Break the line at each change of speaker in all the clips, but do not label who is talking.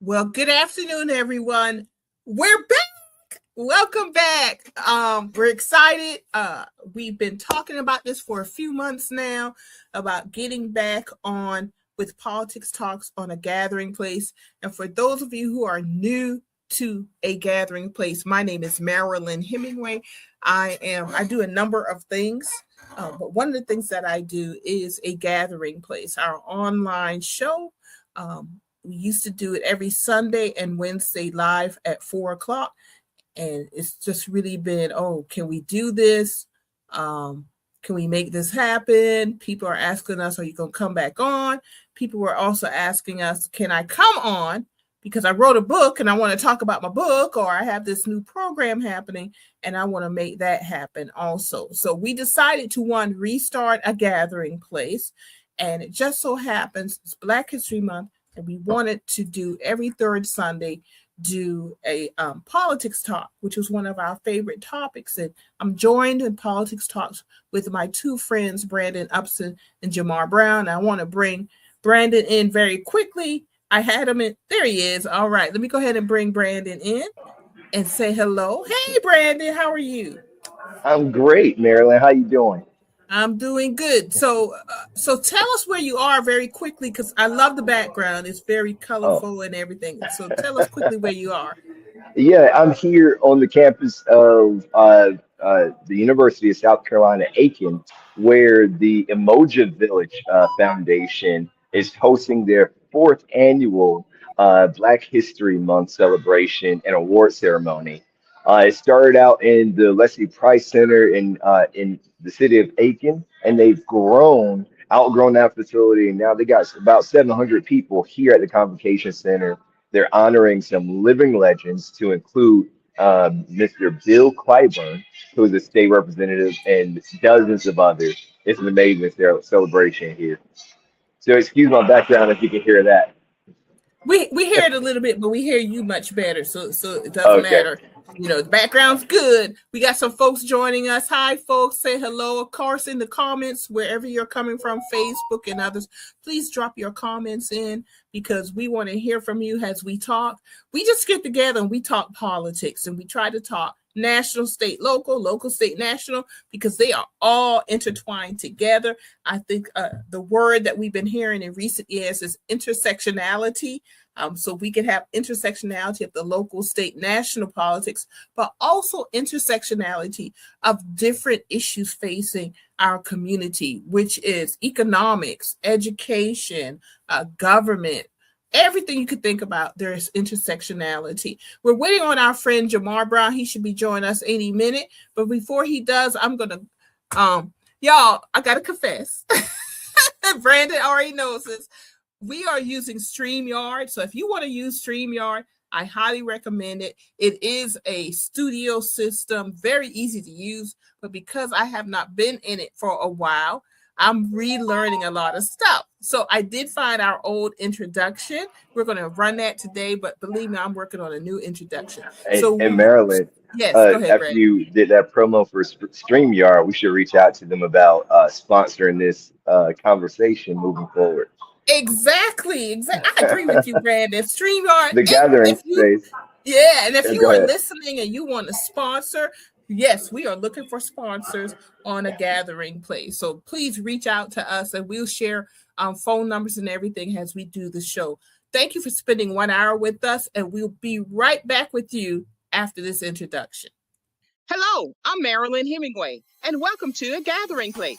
Well, good afternoon, everyone. We're back. Welcome back. We're excited. We've been talking about this for a few months now about getting back on with Politics Talks on a Gathering Place. And for those of you who are new to a Gathering Place, my name is Marilyn Hemingway. I do a number of things. But one of the things that I do is a Gathering Place, our online show. We used to do it every Sunday and Wednesday live at 4 o'clock. And it's just really been, can we do this? Can we make this happen? People are asking us, are you going to come back on? People were also asking us, can I come on? Because I wrote a book and I want to talk about my book, or I have this new program happening and I want to make that happen also. So we decided to restart a Gathering Place. And it just so happens it's Black History Month. And we wanted to do every third Sunday, do a politics talk, which was one of our favorite topics. And I'm joined in politics talks with my two friends, Brandon Upson and Jamar Brown. I want to bring Brandon in very quickly. I had him in. There he is. All right. Let me go ahead and bring Brandon in and say hello. Hey, Brandon. How are you?
I'm great, Marilyn. How you doing?
I'm doing good. So tell us where you are very quickly, because I love the background. It's very colorful and everything. So tell us quickly where you are.
Yeah, I'm here on the campus of the University of South Carolina, Aiken, where the Emoja Village Foundation is hosting their fourth annual Black History Month celebration and award ceremony. It started out in the Leslie Price Center in the city of Aiken, and they've outgrown that facility, and now they got about 700 people here at the Convocation Center. They're honoring some living legends to include Mr. Bill Clyburn, who is a state representative, and dozens of others. It's an amazing celebration here. So excuse my background if you can hear that.
We hear it a little bit, but we hear you much better. So it doesn't
Okay.
matter. The background's good. We got some folks joining us. Hi, folks. Say hello. Of course, in the comments, wherever you're coming from, Facebook and others, please drop your comments in, because we want to hear from you as we talk. We just get together and we talk politics, and we try to talk national, state, local, state, national, because they are all intertwined together. I think the word that we've been hearing in recent years is intersectionality. So we can have intersectionality of the local, state, national politics, but also intersectionality of different issues facing our community, which is economics, education, government, everything you could think about. There's intersectionality. We're waiting on our friend Jamar Brown. He should be joining us any minute. But before he does, I'm going to, y'all, I got to confess. Brandon already knows this. We are using StreamYard. So if you want to use StreamYard, I highly recommend it. It is a studio system, very easy to use. But because I have not been in it for a while, I'm relearning a lot of stuff. So I did find our old introduction. We're going to run that today, but believe me, I'm working on a new introduction.
And Marilyn,
yes, go ahead,
after
Brad.
you did that promo for StreamYard, we should reach out to them about sponsoring this conversation moving forward.
Exactly. I agree with you, Brandon. StreamYard.
The gathering space.
Yeah, and if you
Go
are
ahead.
listening and you want to sponsor, yes, we are looking for sponsors on a Gathering Place. So please reach out to us, and we'll share phone numbers and everything as we do the show. Thank you for spending 1 hour with us, and we'll be right back with you after this introduction. Hello, I'm Marilyn Hemingway, and welcome to A Gathering Place.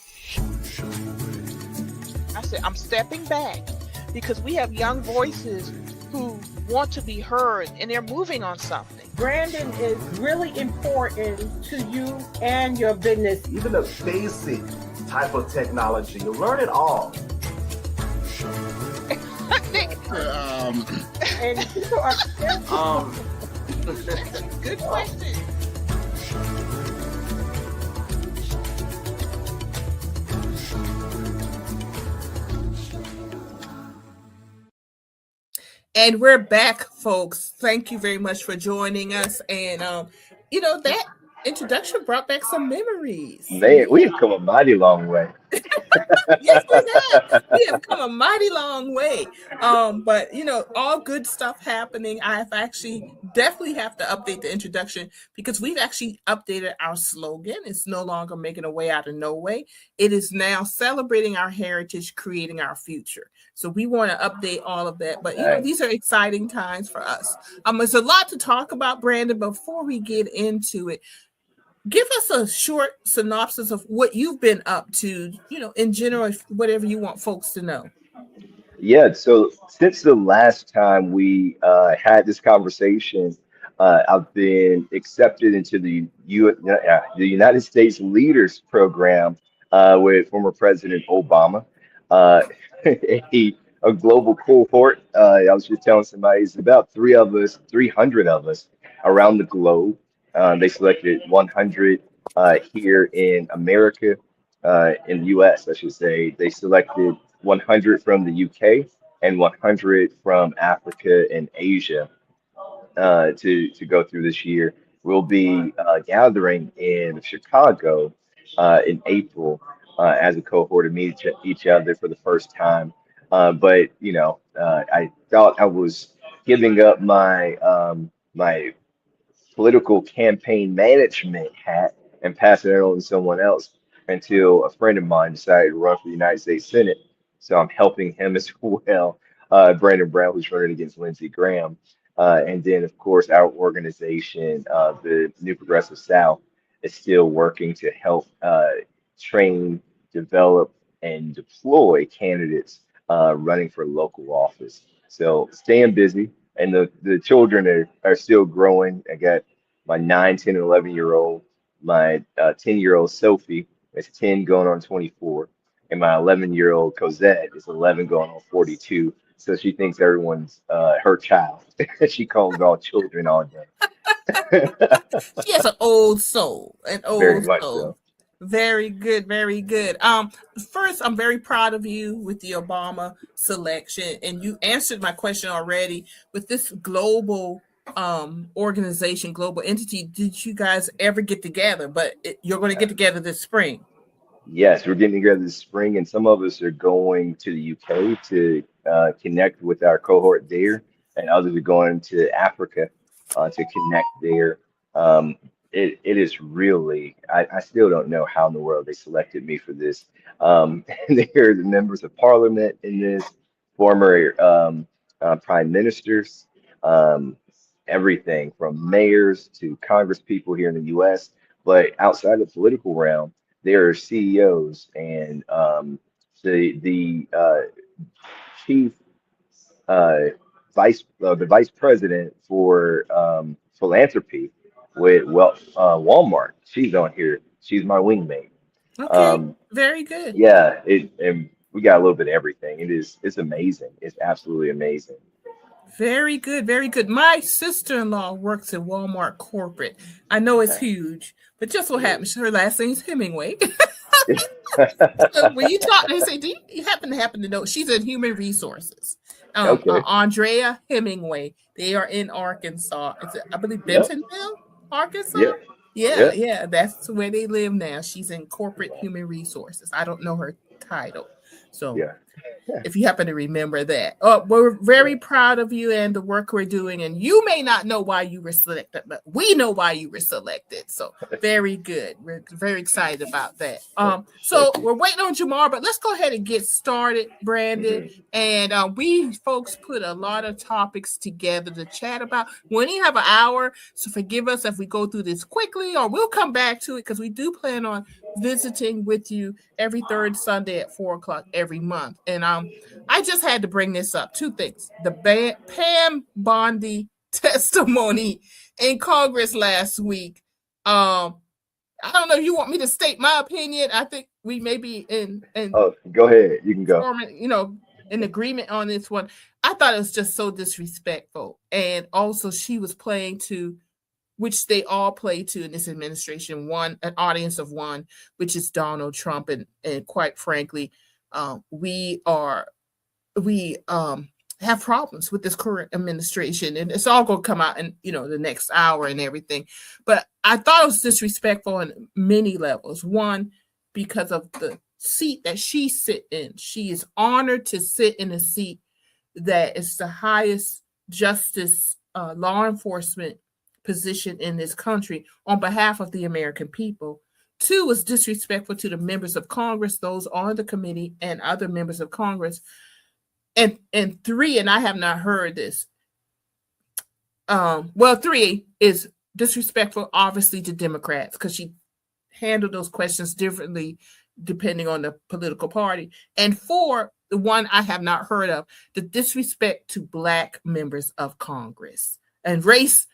I said, I'm stepping back because we have young voices who want to be heard, and they're moving on something.
Branding is really important to you and your business.
Even the basic type of technology, you learn it all.
And people are
Good question. And we're back, folks. Thank you very much for joining us. And that introduction brought back some memories.
Man, we've come a mighty long way.
Yes, we have come a mighty long way. But all good stuff happening. I've actually definitely have to update the introduction because we've actually updated our slogan. It's no longer making a way out of no way. It is now celebrating our heritage, creating our future. So we want to update all of that. But these are exciting times for us. There's a lot to talk about, Brandon. Before we get into it, give us a short synopsis of what you've been up to, in general, whatever you want folks to know.
Yeah, so since the last time we had this conversation, I've been accepted into the United States Leaders Program with former President Obama, uh, a global cohort. I was just telling somebody it's about 300 of us around the globe. They selected 100 here in America, in the U.S., I should say. They selected 100 from the UK and 100 from Africa and Asia to go through this year. We'll be gathering in Chicago in April as a cohort to meet each other for the first time. But I thought I was giving up my political campaign management hat and passing it on to someone else until a friend of mine decided to run for the United States Senate. So I'm helping him as well, Brandon Brown, who's running against Lindsey Graham. And then, of course, our organization, the New Progressive South, is still working to help train, develop, and deploy candidates running for local office. So staying busy, and the children are still growing. I got my 9, 10, and 11-year-old, my 10-year-old Sophie is 10 going on 24, and my 11-year-old Cosette is 11 going on 42. So she thinks everyone's her child. She calls all children all day.
She has an old soul,
Very much so.
Very good, very good. First, I'm very proud of you with the Obama selection, and you answered my question already with this global organization, global entity. Did you guys ever get together? But you're going to get together this spring.
Yes, we're getting together this spring, and some of us are going to the UK to connect with our cohort there, and others are going to Africa to connect there. It is really, I still don't know how in the world they selected me for this. There are the members of parliament in this, former prime ministers, um, everything from mayors to congress people here in the US. But outside the political realm, there are CEOs and the chief uh, the vice president for philanthropy with Walmart. She's on here. She's my wingmate.
Okay,
Um,
very good.
yeah, and we got a little bit of everything. It's amazing. It's absolutely amazing.
Very good, very good. My sister-in-law works at Walmart corporate. I know it's
Okay.
huge, but just so
Yeah.
happens her last name's Hemingway. When you talk, they say, "Do you happen to know she's in human resources?"
Okay.
Andrea Hemingway. They are in Arkansas. I believe
Yep.
Bentonville, Arkansas.
Yep.
Yeah,
Yep.
yeah, that's where they live now. She's in corporate human resources. I don't know her title, so
Yeah.
if you happen to remember that. We're
Yeah.
very proud of you and the work we're doing. And you may not know why you were selected, but we know why you were selected. So very good. We're very excited about that. So
Thank you.
we're waiting on Jamar, but let's go ahead and get started, Brandon.
Hmm.
And we folks put a lot of topics together to chat about. We only have an hour, so forgive us if we go through this quickly, or we'll come back to it because we do plan on visiting with you every third Sunday at 4 o'clock every month. And I just had to bring this up. Two things: the Pam Bondi testimony in Congress last week. I don't know if you want me to state my opinion. I think we may be in
Oh, go ahead. You can go.
in agreement on this one. I thought it was just so disrespectful, and also she was playing to, which they all play to in this administration, an audience of one, which is Donald Trump, and quite frankly, we have problems with this current administration, and it's all going to come out in the next hour and everything. But I thought it was disrespectful on many levels. One, because of the seat that she sit in. She is honored to sit in a seat that is the highest justice law enforcement position in this country on behalf of the American people. 2 is disrespectful to the members of Congress, those on the committee, and other members of Congress. And 3, and I have not heard this. 3 is disrespectful, obviously, to Democrats because she handled those questions differently depending on the political party. And 4, the one I have not heard of, the disrespect to Black members of Congress. And race,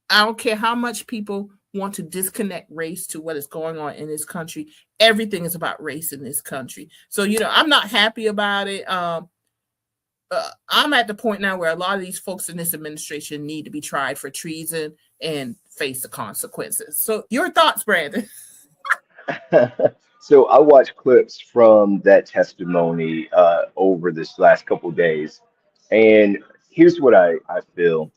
I don't care how much people want to disconnect race to what is going on in this country. Everything is about race in this country. So, I'm not happy about it. I'm at the point now where a lot of these folks in this administration need to be tried for treason and face the consequences. So your thoughts, Brandon?
So I watched clips from that testimony over this last couple days, and here's what I feel.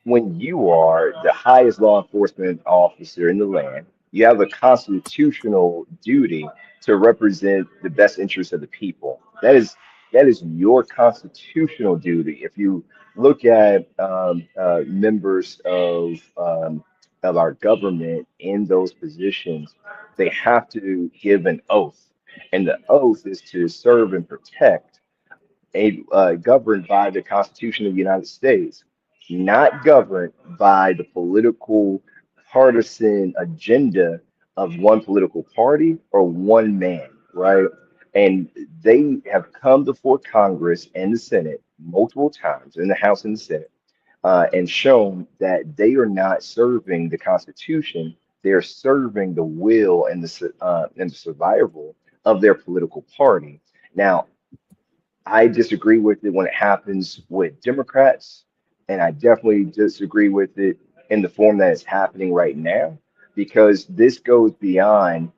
When you are the highest law enforcement officer in the land, you have a constitutional duty to represent the best interests of the people. That is your constitutional duty. If you look at members of our government in those positions, they have to give an oath, and the oath is to serve and protect governed by the Constitution of the United States, not governed by the political partisan agenda of one political party or one man, right? And they have come before Congress and the Senate multiple times, in the House and the Senate, and shown that they are not serving the Constitution. They're serving the will and the survival of their political party. Now, I disagree with it when it happens with Democrats, and I definitely disagree with it in the form that it's happening right now, because this goes beyond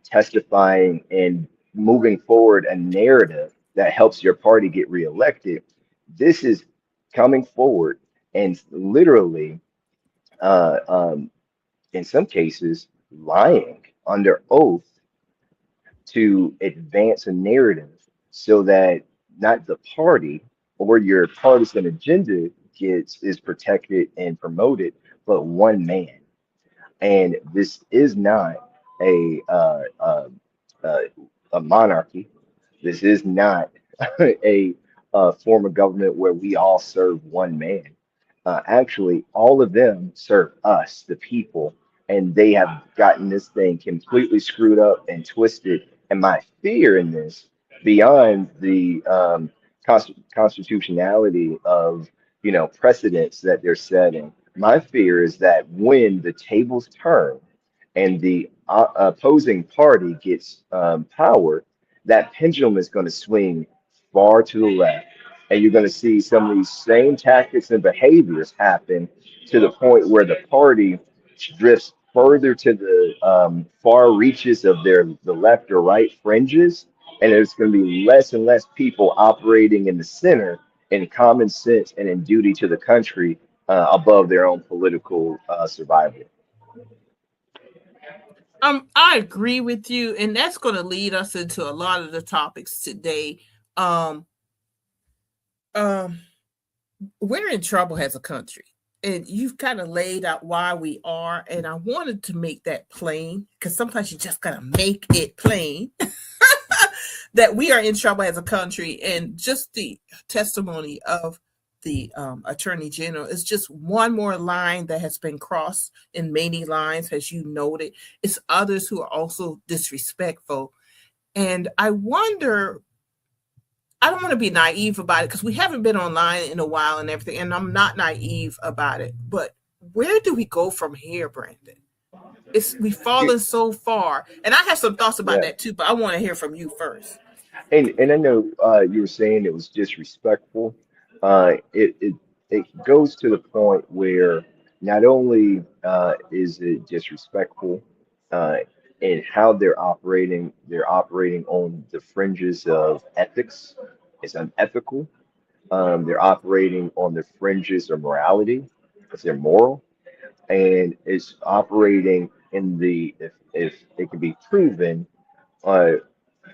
testifying and moving forward a narrative that helps your party get reelected. This is coming forward and literally, uh, um, in some cases, lying under oath to advance a narrative so that not the party or your partisan agenda is protected and promoted, but one man. And this is not a uh, a monarchy. This is not a form of government where we all serve one man. Actually, all of them serve us, the people, and they have gotten this thing completely screwed up and twisted. And my fear in this, beyond the constitutionality of precedents that they're setting, my fear is that when the tables turn and the opposing party gets power, that pendulum is going to swing far to the left. And you're going to see some of these same tactics and behaviors happen to the point where the party drifts further to the far reaches of the left or right fringes. And there's going to be less and less people operating in the center in common sense and in duty to the country above their own political survival.
I agree with you, and that's going to lead us into a lot of the topics today. Um, um, we're in trouble as a country, and you've kind of laid out why we are, and I wanted to make that plain because sometimes you just gotta make it plain that we are in trouble as a country, and just the testimony of the attorney general is just one more line that has been crossed in many lines, as you noted. It's others who are also disrespectful. And I wonder, I don't want to be naive about it because we haven't been online in a while and everything, and I'm not naive about it. But where do we go from here, Brandon? We've fallen so far, and I have some thoughts about
Yeah.
that too. But I want to hear from you first.
And I know you were saying it was disrespectful. It goes to the point where not only is it disrespectful in how they're operating on the fringes of ethics. It's unethical. They're operating on the fringes of morality. It's immoral, and it's operating in the if it can be proven uh,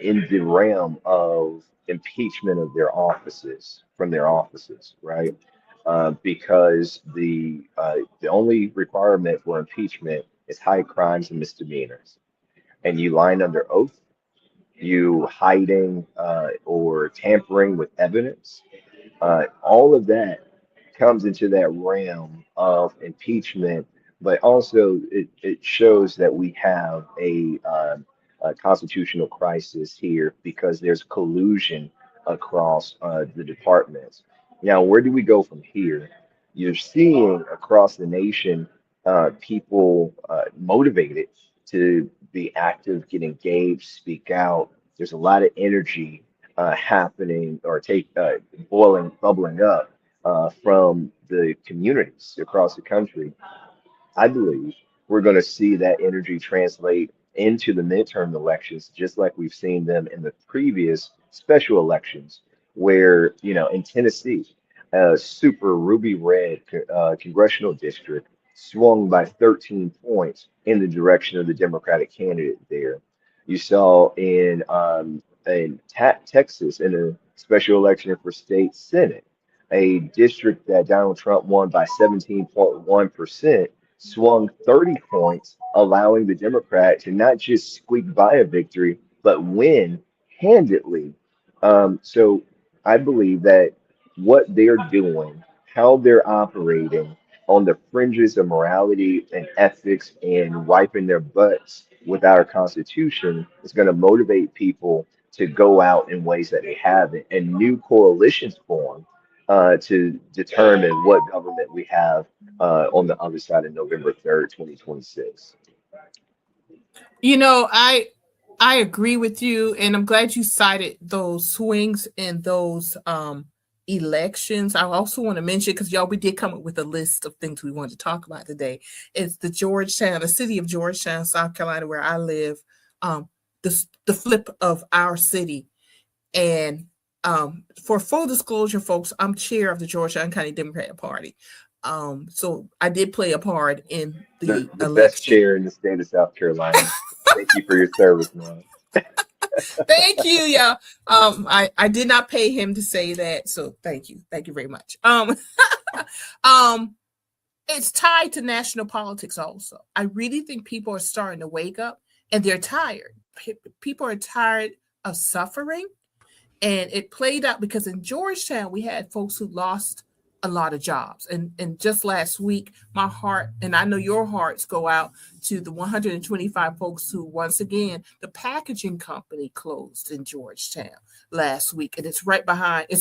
in the realm of impeachment of their offices from their offices, right? Because the only requirement for impeachment is high crimes and misdemeanors, and you line under oath, you hiding or tampering with evidence, all of that comes into that realm of impeachment, but also it shows that we have a constitutional crisis here because there's collusion across the departments. Now, where do we go from here? You're seeing across the nation people motivated to be active, get engaged, speak out. There's a lot of energy happening or bubbling up from the communities across the country. I believe we're going to see that energy translate into the midterm elections, just like we've seen them in the previous special elections, where, in Tennessee, a super ruby red congressional district swung by 13 points in the direction of the Democratic candidate there. You saw in Texas in a special election for state senate, a district that Donald Trump won by 17.1%, swung 30 points, allowing the Democrat to not just squeak by a victory, but win handedly. So I believe that what they're doing, how they're operating on the fringes of morality and ethics and wiping their butts with our Constitution is going to motivate people to go out in ways that they haven't, and new coalitions form to determine what government we have on the other side of November 3rd, 2026.
I agree with you, and I'm glad you cited those swings in those elections. I also want to mention, because y'all, we did come up with a list of things we wanted to talk about today. It's the city of Georgetown, South Carolina, where I live. The flip of our city. And for full disclosure, folks, I'm chair of the Georgetown County Democratic Party. So I did play a part in the
The best
election.
chair in the state of South Carolina. Thank you for your service, man.
Thank you, y'all. I did not pay him to say that, so thank you very much. It's tied to national politics also. I really think people are starting to wake up, and they're tired. People are tired of suffering, and it played out because in Georgetown we had folks who lost a lot of jobs, and just last week my heart, and I know your hearts, go out to the 125 folks who, once again, the packaging company closed in Georgetown last week, and it's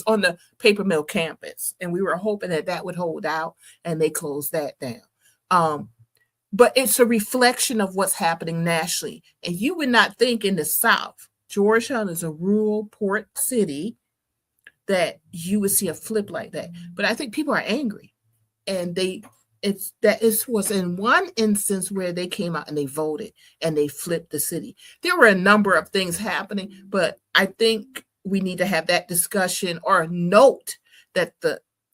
on the paper mill campus, and we were hoping that would hold out, and they closed that down. But it's a reflection of what's happening nationally, and you would not think in the South, Georgetown is a rural port city, that you would see a flip like that. But I think people are angry, and it was in one instance where they came out and they voted and they flipped the city. There were a number of things happening, but I think we need to have that discussion, or note that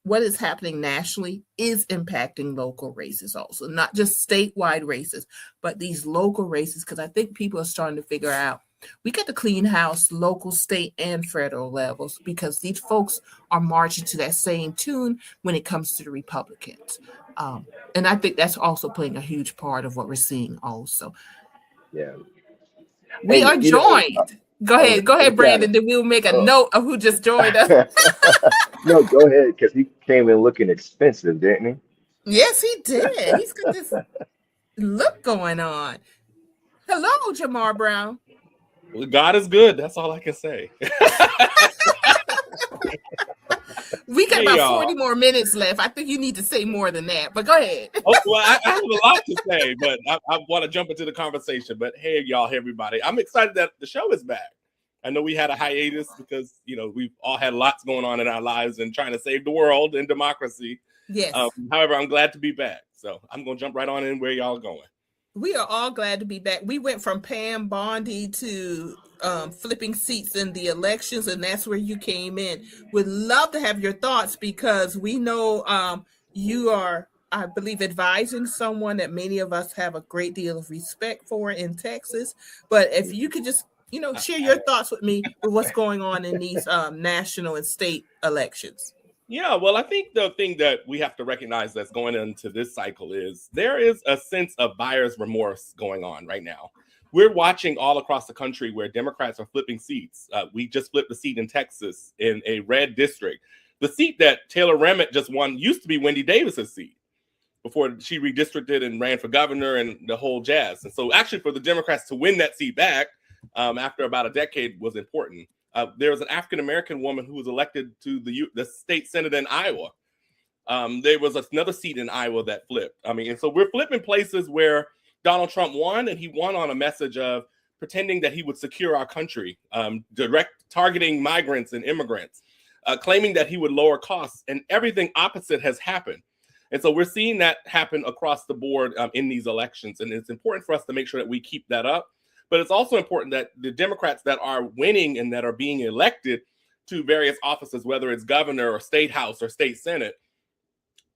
what is happening nationally is impacting local races also, not just statewide races, but these local races, because I think people are starting to figure out we got to clean house local, state, and federal levels, because these folks are marching to that same tune when it comes to the Republicans. And I think that's also playing a huge part of what we're seeing also.
Yeah.
We are joined. Go ahead, Brandon. Then we'll make a note of who just joined us.
No, go ahead, because he came in looking expensive, didn't he?
Yes, he did. He's got this look going on. Hello, Jamar Brown.
Well, God is good. That's all I can say.
We got about 40 more minutes left. I think you need to say more than that, but go ahead.
Well, I have a lot to say, but I want to jump into the conversation. But hey, y'all, hey, everybody. I'm excited that the show is back. I know we had a hiatus because, we've all had lots going on in our lives and trying to save the world and democracy.
Yes.
However, I'm glad to be back. So I'm going to jump right on in where y'all going.
We are all glad to be back. We went from Pam Bondi to flipping seats in the elections, and that's where you came in. Would love to have your thoughts, because we know you are, I believe, advising someone that many of us have a great deal of respect for in Texas. But if you could just share your thoughts with me with what's going on in these national and state elections.
Yeah, well, I think the thing that we have to recognize that's going into this cycle is there is a sense of buyer's remorse going on right now. We're watching all across the country where Democrats are flipping seats. We just flipped a seat in Texas in a red district. The seat that Taylor Remick just won used to be Wendy Davis's seat before she redistricted and ran for governor and the whole jazz. And so actually for the Democrats to win that seat back after about a decade was important. There was an African-American woman who was elected to the state senate in Iowa. There was another seat in Iowa that flipped. And so we're flipping places where Donald Trump won, and he won on a message of pretending that he would secure our country, targeting migrants and immigrants, claiming that he would lower costs, and everything opposite has happened. And so we're seeing that happen across the board in these elections. And it's important for us to make sure that we keep that up. But it's also important that the Democrats that are winning and that are being elected to various offices, whether it's governor or state house or state senate,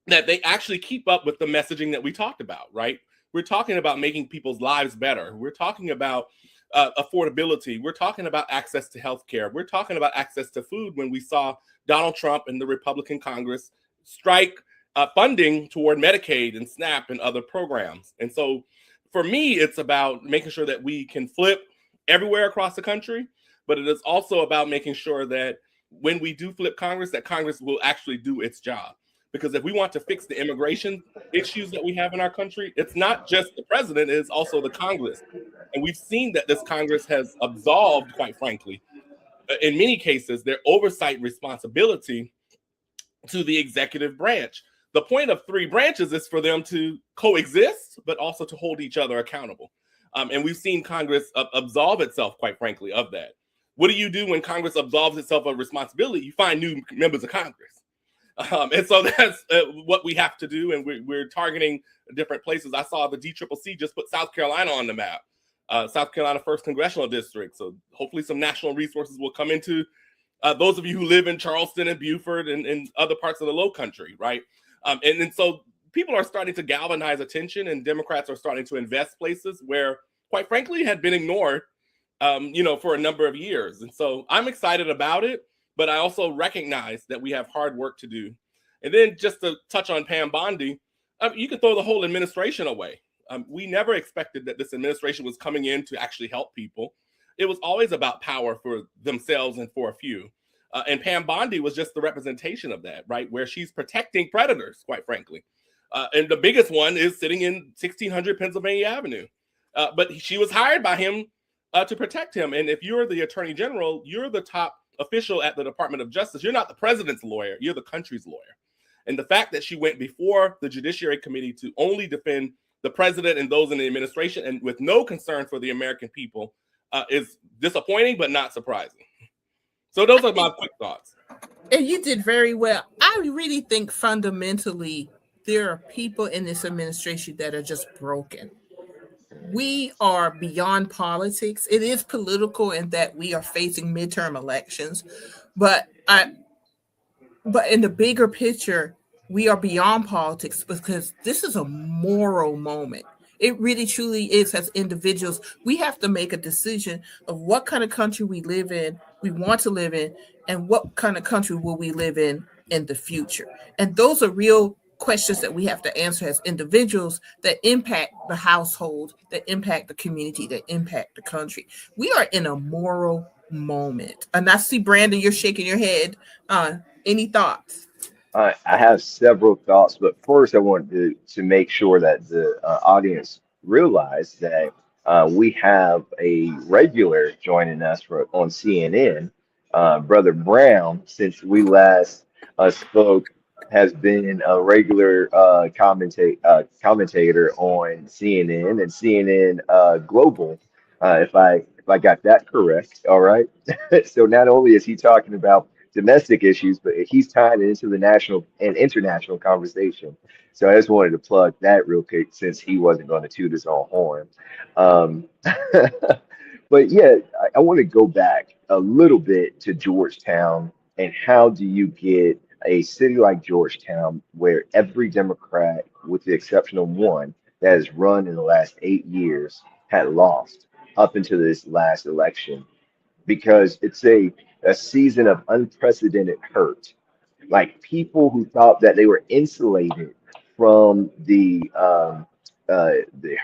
that they actually keep up with the messaging that we talked about, right? We're talking about making people's lives better. We're talking about affordability. We're talking about access to healthcare. We're talking about access to food when we saw Donald Trump and the Republican Congress strike funding toward Medicaid and SNAP and other programs. And so for me, it's about making sure that we can flip everywhere across the country, but it is also about making sure that when we do flip Congress, that Congress will actually do its job. Because if we want to fix the immigration issues that we have in our country, it's not just the president, it's also the Congress. And we've seen that this Congress has absolved, quite frankly, in many cases, their oversight responsibility to the executive branch. The point of three branches is for them to coexist, but also to hold each other accountable. And we've seen Congress absolve itself, quite frankly, of that. What do you do when Congress absolves itself of responsibility? You find new members of Congress. And so that's what we have to do. And we're targeting different places. I saw the DCCC just put South Carolina on the map, South Carolina 1st Congressional District. So hopefully some national resources will come into those of you who live in Charleston and Beaufort and other parts of the Low Country, right? And so people are starting to galvanize attention, and Democrats are starting to invest places where, quite frankly, had been ignored, for a number of years. And so I'm excited about it, but I also recognize that we have hard work to do. And then just to touch on Pam Bondi, you can throw the whole administration away. We never expected that this administration was coming in to actually help people. It was always about power for themselves and for a few. And Pam Bondi was just the representation of that, right? Where she's protecting predators, quite frankly. And the biggest one is sitting in 1600 Pennsylvania Avenue. But she was hired by him to protect him. And if you're the attorney general, you're the top official at the Department of Justice. You're not the president's lawyer. You're the country's lawyer. And the fact that she went before the Judiciary Committee to only defend the president and those in the administration and with no concern for the American people is disappointing, but not surprising. So those are my quick thoughts.
And you did very well. I really think fundamentally there are people in this administration that are just broken. We are beyond politics. It is political in that we are facing midterm elections, but in the bigger picture, we are beyond politics because this is a moral moment. It really truly is. As individuals, we have to make a decision of what kind of country we want to live in, and what kind of country will we live in the future. And those are real questions that we have to answer as individuals that impact the household, that impact the community, that impact the country. We are in a moral moment. And I see, Brandon, you're shaking your head. Any thoughts?
I have several thoughts, but first I wanted to make sure that the audience realize that we have a regular joining us on CNN. Brother Brown, since we last spoke, has been a regular commentator on CNN and CNN Global, if I got that correct. All right. So not only is he talking about domestic issues, but he's tying it into the national and international conversation. So I just wanted to plug that real quick since he wasn't going to toot his own horn. But yeah, I want to go back a little bit to Georgetown, and how do you get a city like Georgetown where every Democrat, with the exception of one that has run in the last 8 years, had lost? up into this last election because it's a season of unprecedented hurt. Like people who thought that they were insulated from the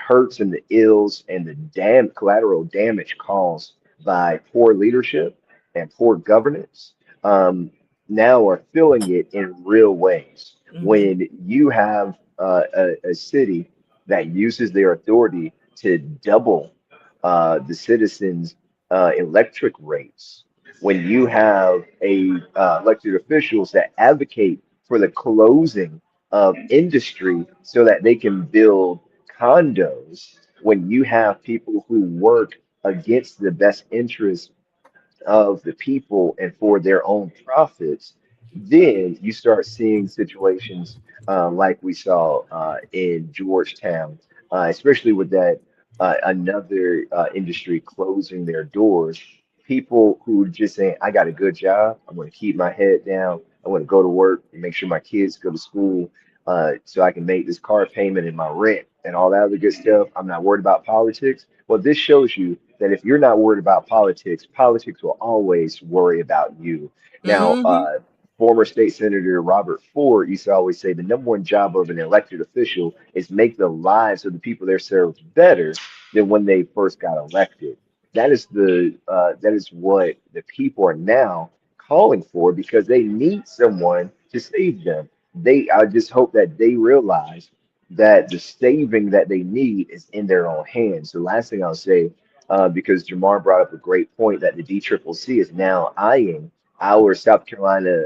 hurts and the ills and the collateral damage caused by poor leadership and poor governance, um, now are feeling it in real ways.
Mhm.
When you have a city that uses their authority to double the citizens' electric rates, when you have a elected officials that advocate for the closing of industry so that they can build condos, when you have people who work against the best interest of the people and for their own profits, then you start seeing situations like we saw in Georgetown, especially with that another industry closing their doors. People who just saying, I got a good job, I'm going to keep my head down, I want to go to work and make sure my kids go to school so I can make this car payment and my rent and all that other good stuff. I'm not worried about politics. Well, this shows you that if you're not worried about politics, politics will always worry about you. Now,
Mhm.
former state senator Robert Ford used to always say the number one job of an elected official is make the lives of the people they serve better than when they first got elected. That is what the people are now calling for because they need someone to save them. I just hope that they realize that the saving that they need is in their own hands. The last thing I'll say, because Jamar brought up a great point that the DCCC is now eyeing our South Carolina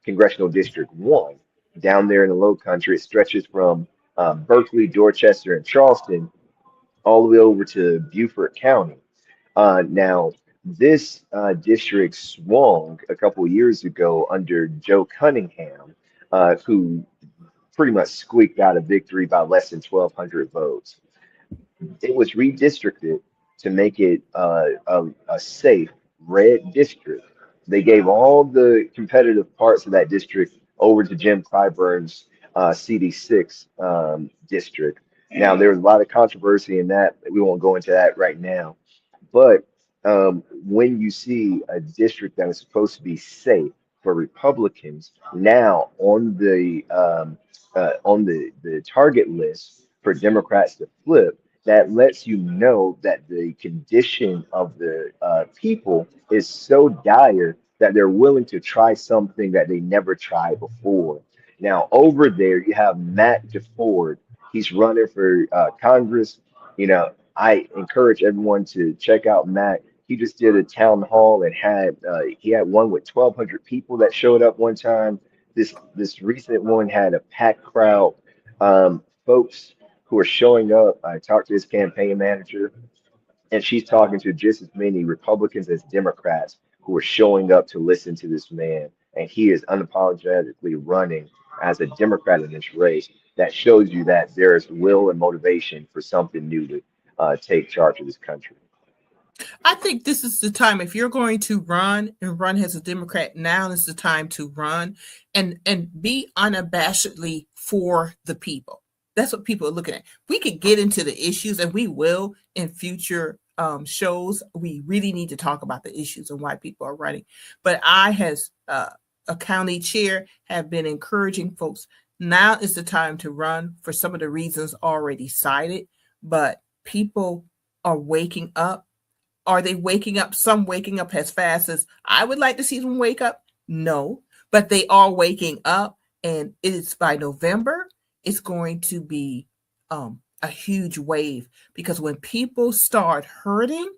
Congressional District 1 down there in the Low Country. It stretches from Berkeley, Dorchester, and Charleston all the way over to Beaufort County. Now, this district swung a couple years ago under Joe Cunningham, who pretty much squeaked out a victory by less than 1,200 votes. It was redistricted to make it a safe red district. They gave all the competitive parts of that district over to Jim Clyburn's CD6 district. Now, there was a lot of controversy in that. We won't go into that right now. But when you see a district that is supposed to be safe for Republicans now on the target list for Democrats to flip, that lets you know that the condition of the people is so dire that they're willing to try something that they never tried before. Now, over there, you have Matt DeFord. He's running for Congress. I encourage everyone to check out Matt. He just did a town hall and he had one with 1,200 people that showed up one time. This recent one had a packed crowd. Folks who are showing up. I talked to his campaign manager, and she's talking to just as many Republicans as Democrats who are showing up to listen to this man. And he is unapologetically running as a Democrat in this race. That shows you that there is will and motivation for something new to take charge of this country.
I think this is the time if you're going to run and run as a Democrat, now is the time to run and be unabashedly for the people. That's what people are looking at. We could get into the issues, and we will in future shows. We really need to talk about the issues and why people are running. But I, as a county chair, have been encouraging folks. Now is the time to run for some of the reasons already cited. But people are waking up. Are they waking up? Some waking up as fast as I would like to see them wake up? No, but they are waking up, and it's by November. It's going to be a huge wave because when people start hurting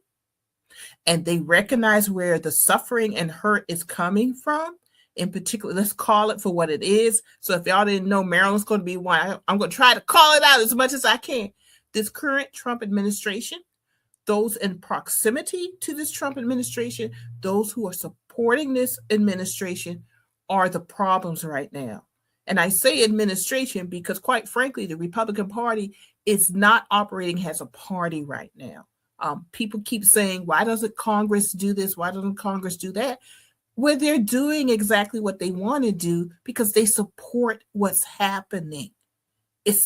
and they recognize where the suffering and hurt is coming from, in particular, let's call it for what it is. So if y'all didn't know, Maryland's going to be one. I'm going to try to call it out as much as I can. This current Trump administration, those in proximity to this Trump administration, those who are supporting this administration are the problems right now. And I say administration because, quite frankly, the Republican Party is not operating as a party right now. People keep saying, why doesn't Congress do this? Why doesn't Congress do that? Well, they're doing exactly what they want to do because they support what's happening.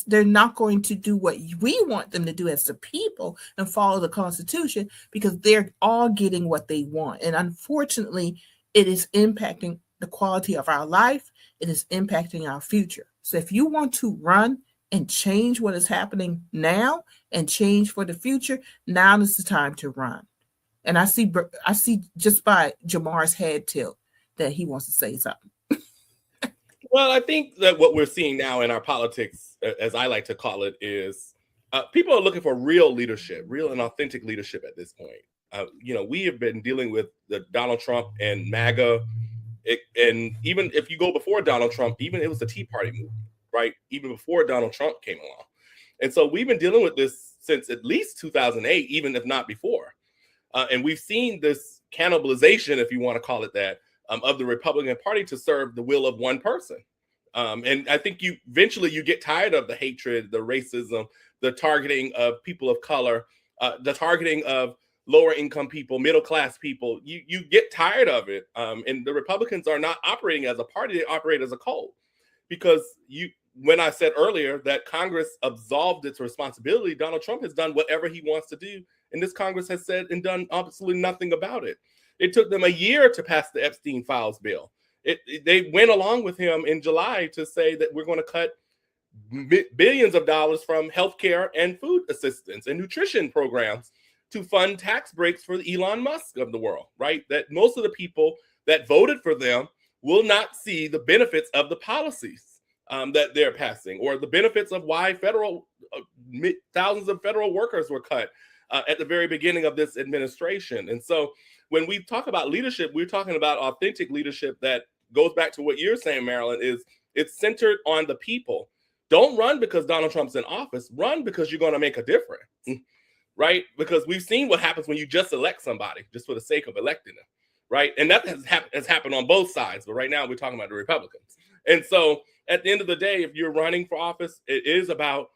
they're not going to do what we want them to do as the people and follow the Constitution, because they're all getting what they want. And unfortunately, it is impacting the quality of our life. It is impacting our future. So if you want to run and change what is happening now and change for the future, now is the time to run. And I see just by Jamar's head tilt that he wants to say something.
Well, I think that what we're seeing now in our politics, as I like to call it, is people are looking for real leadership, real and authentic leadership at this point. We have been dealing with the Donald Trump and MAGA, and even if you go before Donald Trump, even it was the Tea Party movement, right? Even before Donald Trump came along. And so we've been dealing with this since at least 2008, even if not before. And we've seen this cannibalization, if you want to call it that, of the Republican Party to serve the will of one person. And I think eventually you get tired of the hatred, the racism, the targeting of people of color, the targeting of lower income people, middle class people. You get tired of it. And the Republicans are not operating as a party, they operate as a cult. Because when I said earlier that Congress absolved its responsibility, Donald Trump has done whatever he wants to do. And this Congress has said and done absolutely nothing about it. It took them a year to pass the Epstein Files bill. They went along with him in July to say that we're going to cut billions of dollars from healthcare and food assistance and nutrition programs to fund tax breaks for the Elon Musk of the world, right? That most of the people that voted for them will not see the benefits of the policies that they're passing, or the benefits of why thousands of federal workers were cut at the very beginning of this administration. And so when we talk about leadership, we're talking about authentic leadership that goes back to what you're saying, Marilyn, is it's centered on the people. Don't run because Donald Trump's in office. Run because you're going to make a difference, right? Because we've seen what happens when you just elect somebody just for the sake of electing them, right? And that has happened on both sides. But right now we're talking about the Republicans. And so at the end of the day, if you're running for office, it is about,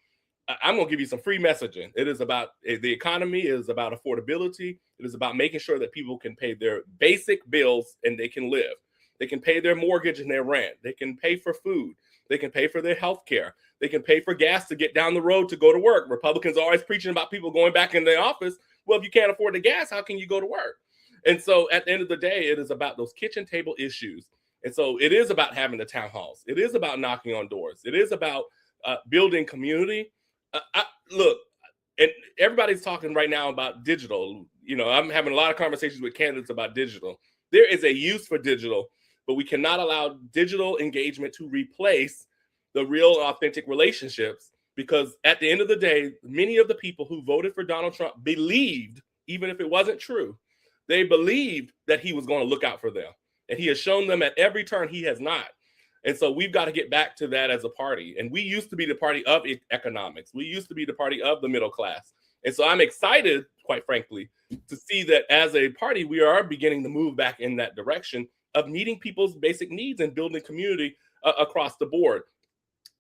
I'm going to give you some free messaging. It is about the economy. It is about affordability. It is about making sure that people can pay their basic bills and they can live. They can pay their mortgage and their rent. They can pay for food. They can pay for their health care. They can pay for gas to get down the road to go to work. Republicans are always preaching about people going back in the office. Well, if you can't afford the gas, how can you go to work? And so at the end of the day, it is about those kitchen table issues. And so it is about having the town halls. It is about knocking on doors. It is about building community. Look, and everybody's talking right now about digital. I'm having a lot of conversations with candidates about digital. There is a use for digital, but we cannot allow digital engagement to replace the real authentic relationships, because at the end of the day, many of the people who voted for Donald Trump believed, even if it wasn't true, they believed that he was going to look out for them. And he has shown them at every turn he has not. And so we've got to get back to that as a party. And we used to be the party of economics. We used to be the party of the middle class. And so I'm excited, quite frankly, to see that as a party, we are beginning to move back in that direction of meeting people's basic needs and building community across the board.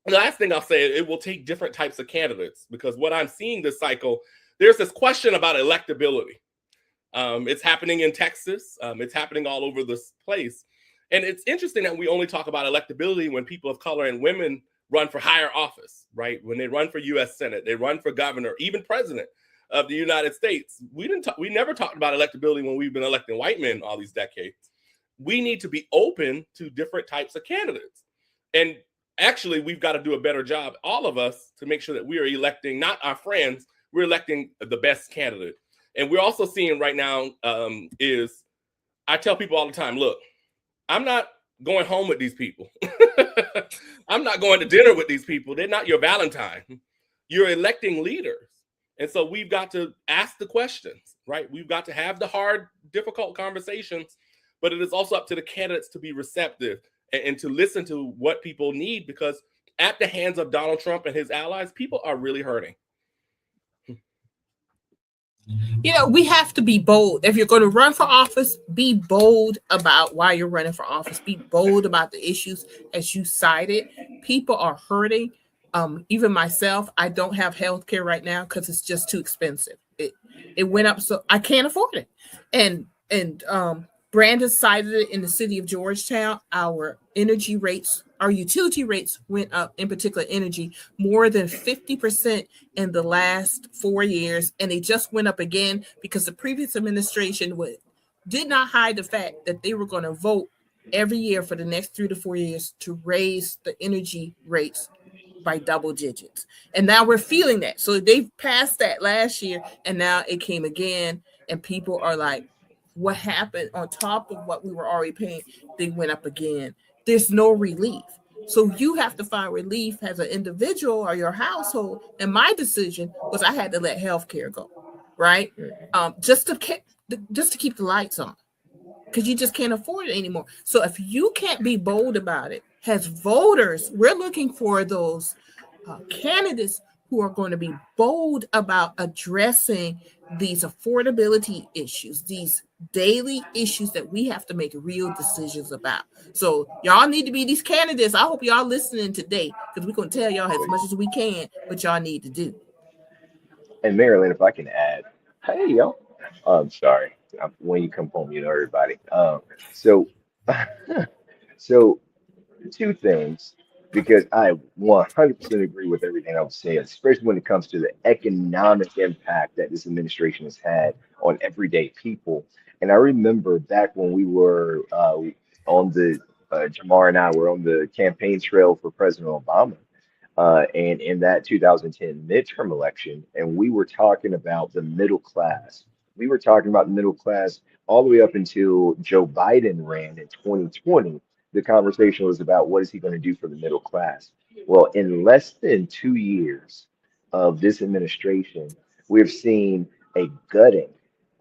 The last thing I'll say, it will take different types of candidates, because what I'm seeing this cycle, there's this question about electability. It's happening in Texas. It's happening all over this place. And it's interesting that we only talk about electability when people of color and women run for higher office, right? When they run for U.S. Senate, they run for governor, even president of the United States. We never talked about electability when we've been electing white men all these decades. We need to be open to different types of candidates. And actually, we've got to do a better job, all of us, to make sure that we are electing not our friends, we're electing the best candidate. And we're also seeing right now is, I tell people all the time, look, I'm not going home with these people. I'm not going to dinner with these people. They're not your Valentine. You're electing leaders. And so we've got to ask the questions, right? We've got to have the hard, difficult conversations, but it is also up to the candidates to be receptive and to listen to what people need, because at the hands of Donald Trump and his allies, people are really hurting.
We have to be bold. If you're going to run for office, be bold about why you're running for office. Be bold about the issues as you cited. People are hurting. Even myself, I don't have health care right now because it's just too expensive. It went up, so I can't afford it. And Brandon cited it in the city of Georgetown. Our utility rates went up, in particular energy, more than 50% in the last 4 years. And they just went up again because the previous administration did not hide the fact that they were going to vote every year for the next 3 to 4 years to raise the energy rates by double digits. And now we're feeling that. So they passed that last year, and now it came again. And people are like, what happened on top of what we were already paying? They went up again. There's no relief. So you have to find relief as an individual or your household. And my decision was I had to let healthcare go, right? Just to keep the lights on, because you just can't afford it anymore. So if you can't be bold about it, as voters, we're looking for those candidates who are going to be bold about addressing these affordability issues, these daily issues that we have to make real decisions about. So y'all need to be these candidates. I hope y'all listening today, because we're going to tell y'all as much as we can what y'all need to do.
And Marilyn, if I can add, hey, yo, I'm sorry. When you come home, you know everybody. So, so two things, because I 100% agree with everything I was saying, especially when it comes to the economic impact that this administration has had on everyday people. And I remember back when we were on the Jamar and I were on the campaign trail for President Obama, and in that 2010 midterm election, and we were talking about the middle class. We were talking about the middle class all the way up until Joe Biden ran in 2020. The conversation was about what is he going to do for the middle class. Well, in less than 2 years of this administration, we've seen a gutting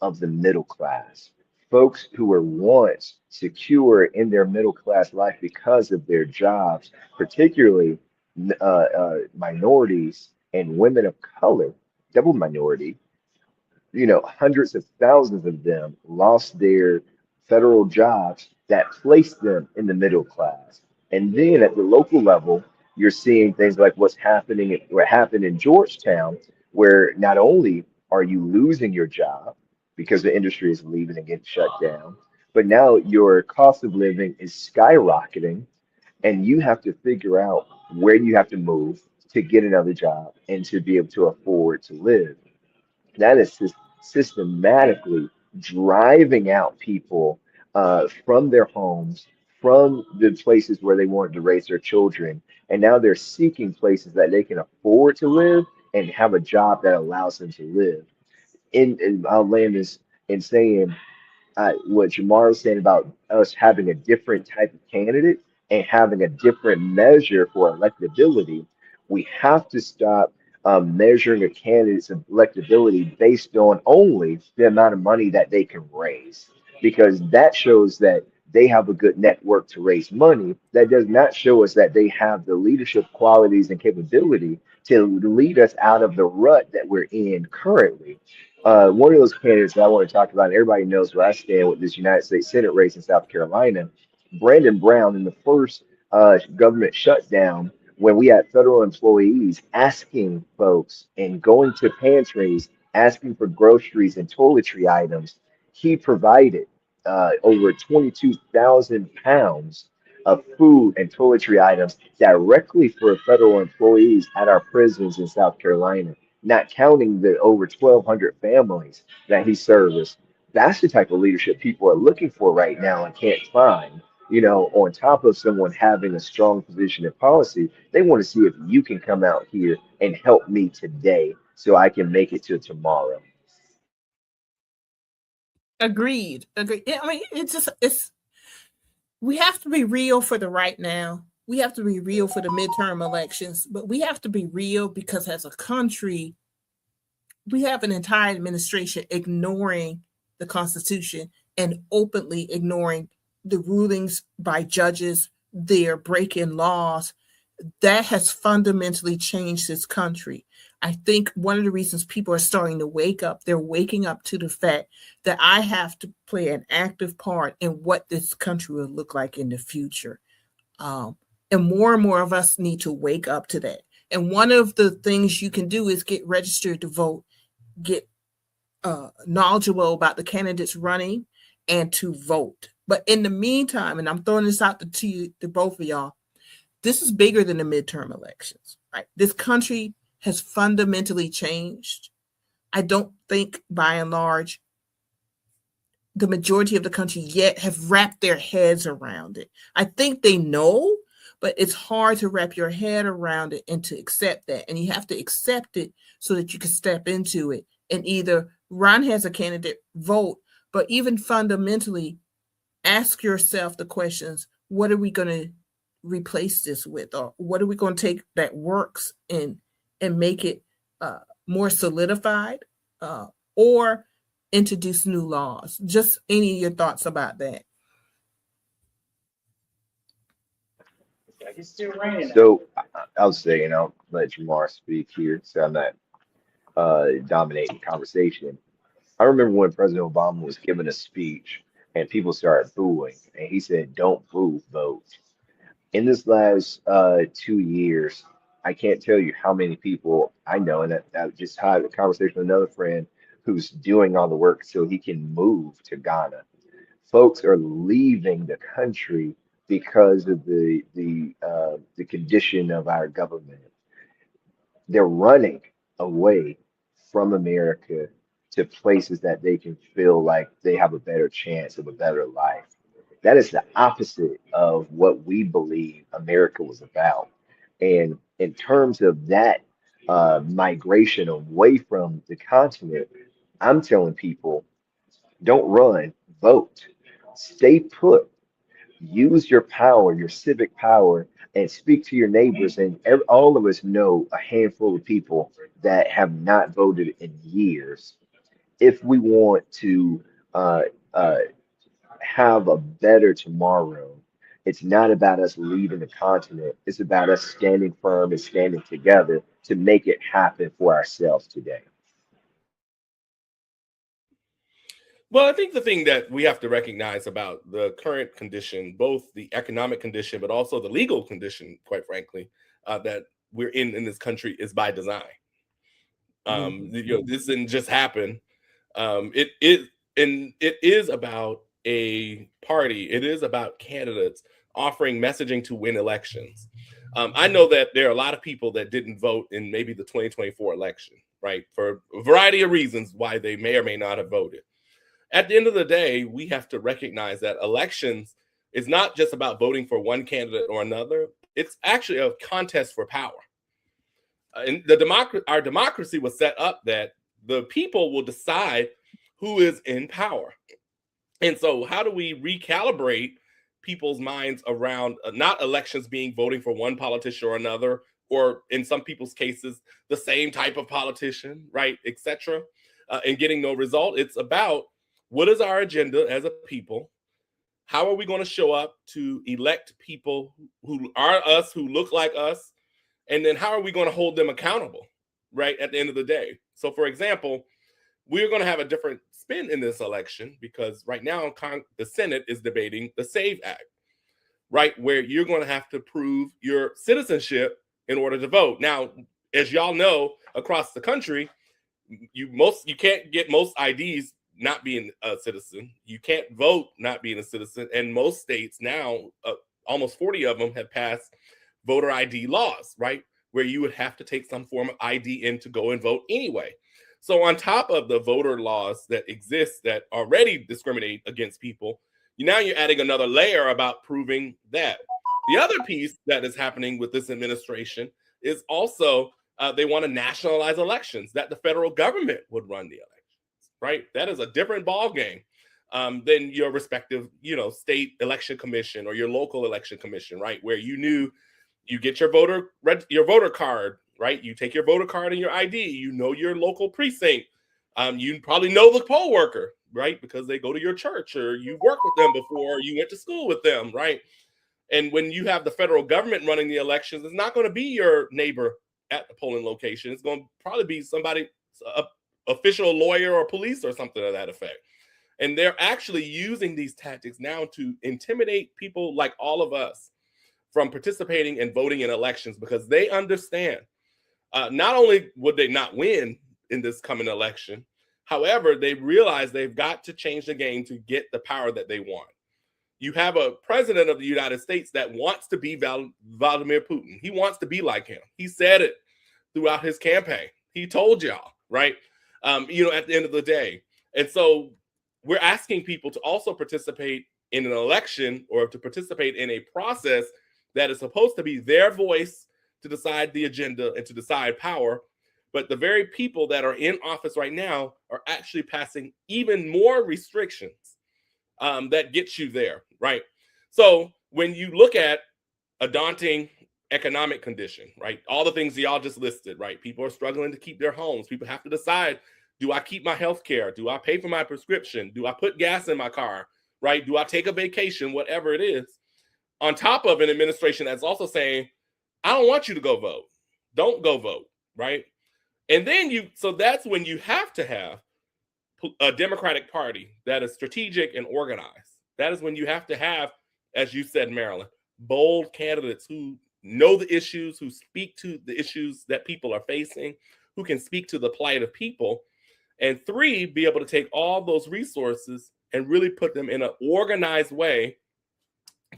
of the middle class. Folks who were once secure in their middle class life because of their jobs, particularly minorities and women of color, double minority, hundreds of thousands of them lost their federal jobs that placed them in the middle class. And then at the local level, you're seeing things like what happened in Georgetown, where not only are you losing your job because the industry is leaving and getting shut down, but now your cost of living is skyrocketing, and you have to figure out where you have to move to get another job and to be able to afford to live. That is systematically driving out people from their homes, from the places where they wanted to raise their children, and now they're seeking places that they can afford to live and have a job that allows them to live. I'll land this in saying what Jamar was saying about us having a different type of candidate and having a different measure for electability. We have to stop measuring a candidate's electability based on only the amount of money that they can raise, because that shows that they have a good network to raise money. That does not show us that they have the leadership qualities and capability to lead us out of the rut that we're in currently. One of those candidates that I want to talk about, and everybody knows where I stand with this United States Senate race in South Carolina, Brandon Brown, in the first government shutdown, when we had federal employees asking folks and going to pantries, asking for groceries and toiletry items, he provided over 22,000 pounds of food and toiletry items directly for federal employees at our prisons in South Carolina, not counting the over 1,200 families that he serviced. That's the type of leadership people are looking for right now and can't find. On top of someone having a strong position in policy, they want to see if you can come out here and help me today so I can make it to tomorrow.
Agreed. I mean, we have to be real for the right now. We have to be real for the midterm elections, but we have to be real because as a country, we have an entire administration ignoring the Constitution and openly ignoring the rulings by judges. They're breaking laws. That has fundamentally changed this country. I think one of the reasons people are starting to wake up, they're waking up to the fact that I have to play an active part in what this country will look like in the future. And more of us need to wake up to that. And one of the things you can do is get registered to vote, get knowledgeable about the candidates running, and to vote. But in the meantime, and I'm throwing this out to both of y'all, this is bigger than the midterm elections, right? This country has fundamentally changed. I don't think, by and large, the majority of the country yet have wrapped their heads around it. I think they know, but it's hard to wrap your head around it and to accept that. And you have to accept it so that you can step into it and either run as a candidate, vote, but even fundamentally ask yourself the questions, what are we going to replace this with? Or what are we going to take that works and make it more solidified or introduce new laws? Just any of your thoughts about that?
It's still raining.
So I'll say, and I'll let Jamar speak here, so I'm not dominating the conversation. I remember when President Obama was giving a speech and people started booing, and he said, "Don't boo, vote." In this last 2 years, I can't tell you how many people I know, and I just had a conversation with another friend who's doing all the work so he can move to Ghana. Folks are leaving the country because of the condition of our government. They're running away from America to places that they can feel like they have a better chance of a better life. That is the opposite of what we believe America was about. And in terms of that migration away from the continent, I'm telling people, don't run, vote, stay put, use your power, your civic power, and speak to your neighbors. And all of us know a handful of people that have not voted in years. If we want to uh, uh, have a better tomorrow, it's not about us leaving the continent. It's about us standing firm and standing together to make it happen for ourselves today.
Well, I think the thing that we have to recognize about the current condition, both the economic condition, but also the legal condition, quite frankly, that we're in this country is by design. This didn't just happen. It is about a party. It is about candidates offering messaging to win elections. I know that there are a lot of people that didn't vote in maybe the 2024 election, right? For a variety of reasons why they may or may not have voted. At the end of the day, we have to recognize that elections is not just about voting for one candidate or another. It's actually a contest for power. And our democracy was set up that the people will decide who is in power. And so how do we recalibrate people's minds around not elections being voting for one politician or another, or in some people's cases, the same type of politician, right, et cetera, and getting no result? It's about, what is our agenda as a people? How are we going to show up to elect people who are us, who look like us? And then how are we going to hold them accountable, right, at the end of the day? So, for example, we're going to have a different spin in this election because right now the Senate is debating the SAVE Act, right, where you're going to have to prove your citizenship in order to vote. Now, as y'all know, across the country, you can't get most IDs not being a citizen. You can't vote not being a citizen. And most states now, almost 40 of them have passed voter ID laws, right? Where you would have to take some form of ID in to go and vote anyway. So on top of the voter laws that exist that already discriminate against people, now you're adding another layer about proving that. The other piece that is happening with this administration is also they want to nationalize elections, that the federal government would run the elections. Right, that is a different ball game than your respective, state election commission or your local election commission, right? Where you get your voter card, right? You take your voter card and your ID. You know your local precinct. You probably know the poll worker, right? Because they go to your church or you work with them before, you went to school with them, right? And when you have the federal government running the elections, it's not going to be your neighbor at the polling location. It's going to probably be somebody, official lawyer or police or something to that effect. And they're actually using these tactics now to intimidate people like all of us from participating and voting in elections, because they understand not only would they not win in this coming election, However, they realize they've got to change the game to get the power that they want. You have a president of the United States that wants to be Vladimir Putin. He wants to be like him. He said it throughout his campaign. He told y'all, right? At the end of the day. And so we're asking people to also participate in an election or to participate in a process that is supposed to be their voice to decide the agenda and to decide power. But the very people that are in office right now are actually passing even more restrictions that get you there, right? So when you look at a daunting economic condition, right? All the things y'all just listed, right? People are struggling to keep their homes. People have to decide, do I keep my health care? Do I pay for my prescription? Do I put gas in my car, right? Do I take a vacation? Whatever it is. On top of an administration that's also saying, I don't want you to go vote. Don't go vote, right? And then so that's when you have to have a Democratic Party that is strategic and organized. That is when you have to have, as you said, Marilyn, bold candidates who know the issues, who speak to the issues that people are facing, who can speak to the plight of people. And 3, be able to take all those resources and really put them in an organized way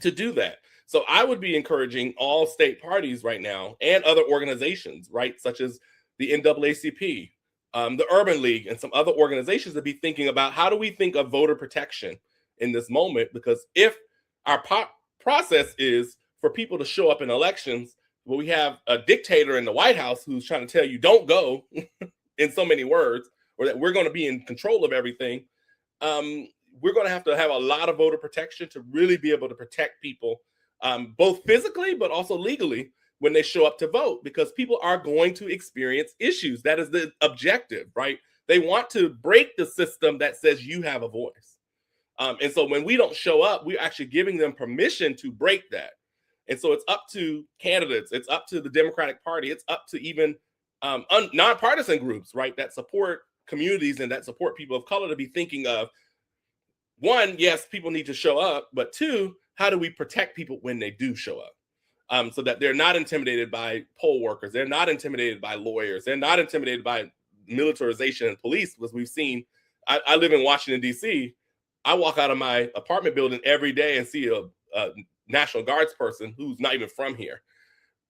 to do that. So I would be encouraging all state parties right now and other organizations, right, such as the NAACP, the Urban League, and some other organizations to be thinking about how do we think of voter protection in this moment? Because if our process is for people to show up in elections, where we have a dictator in the White House who's trying to tell you don't go in so many words, or that we're going to be in control of everything, we're going to have a lot of voter protection to really be able to protect people, both physically but also legally, when they show up to vote, because people are going to experience issues. That is the objective, right? They want to break the system that says you have a voice. And so when we don't show up, we're actually giving them permission to break that. And so it's up to candidates, it's up to the Democratic Party, it's up to even nonpartisan groups, right, that support communities and that support people of color to be thinking of, 1, yes, people need to show up, but 2, how do we protect people when they do show up? So that they're not intimidated by poll workers, they're not intimidated by lawyers, they're not intimidated by militarization and police, as we've seen. I live in Washington, D.C. I walk out of my apartment building every day and see a National Guards person who's not even from here.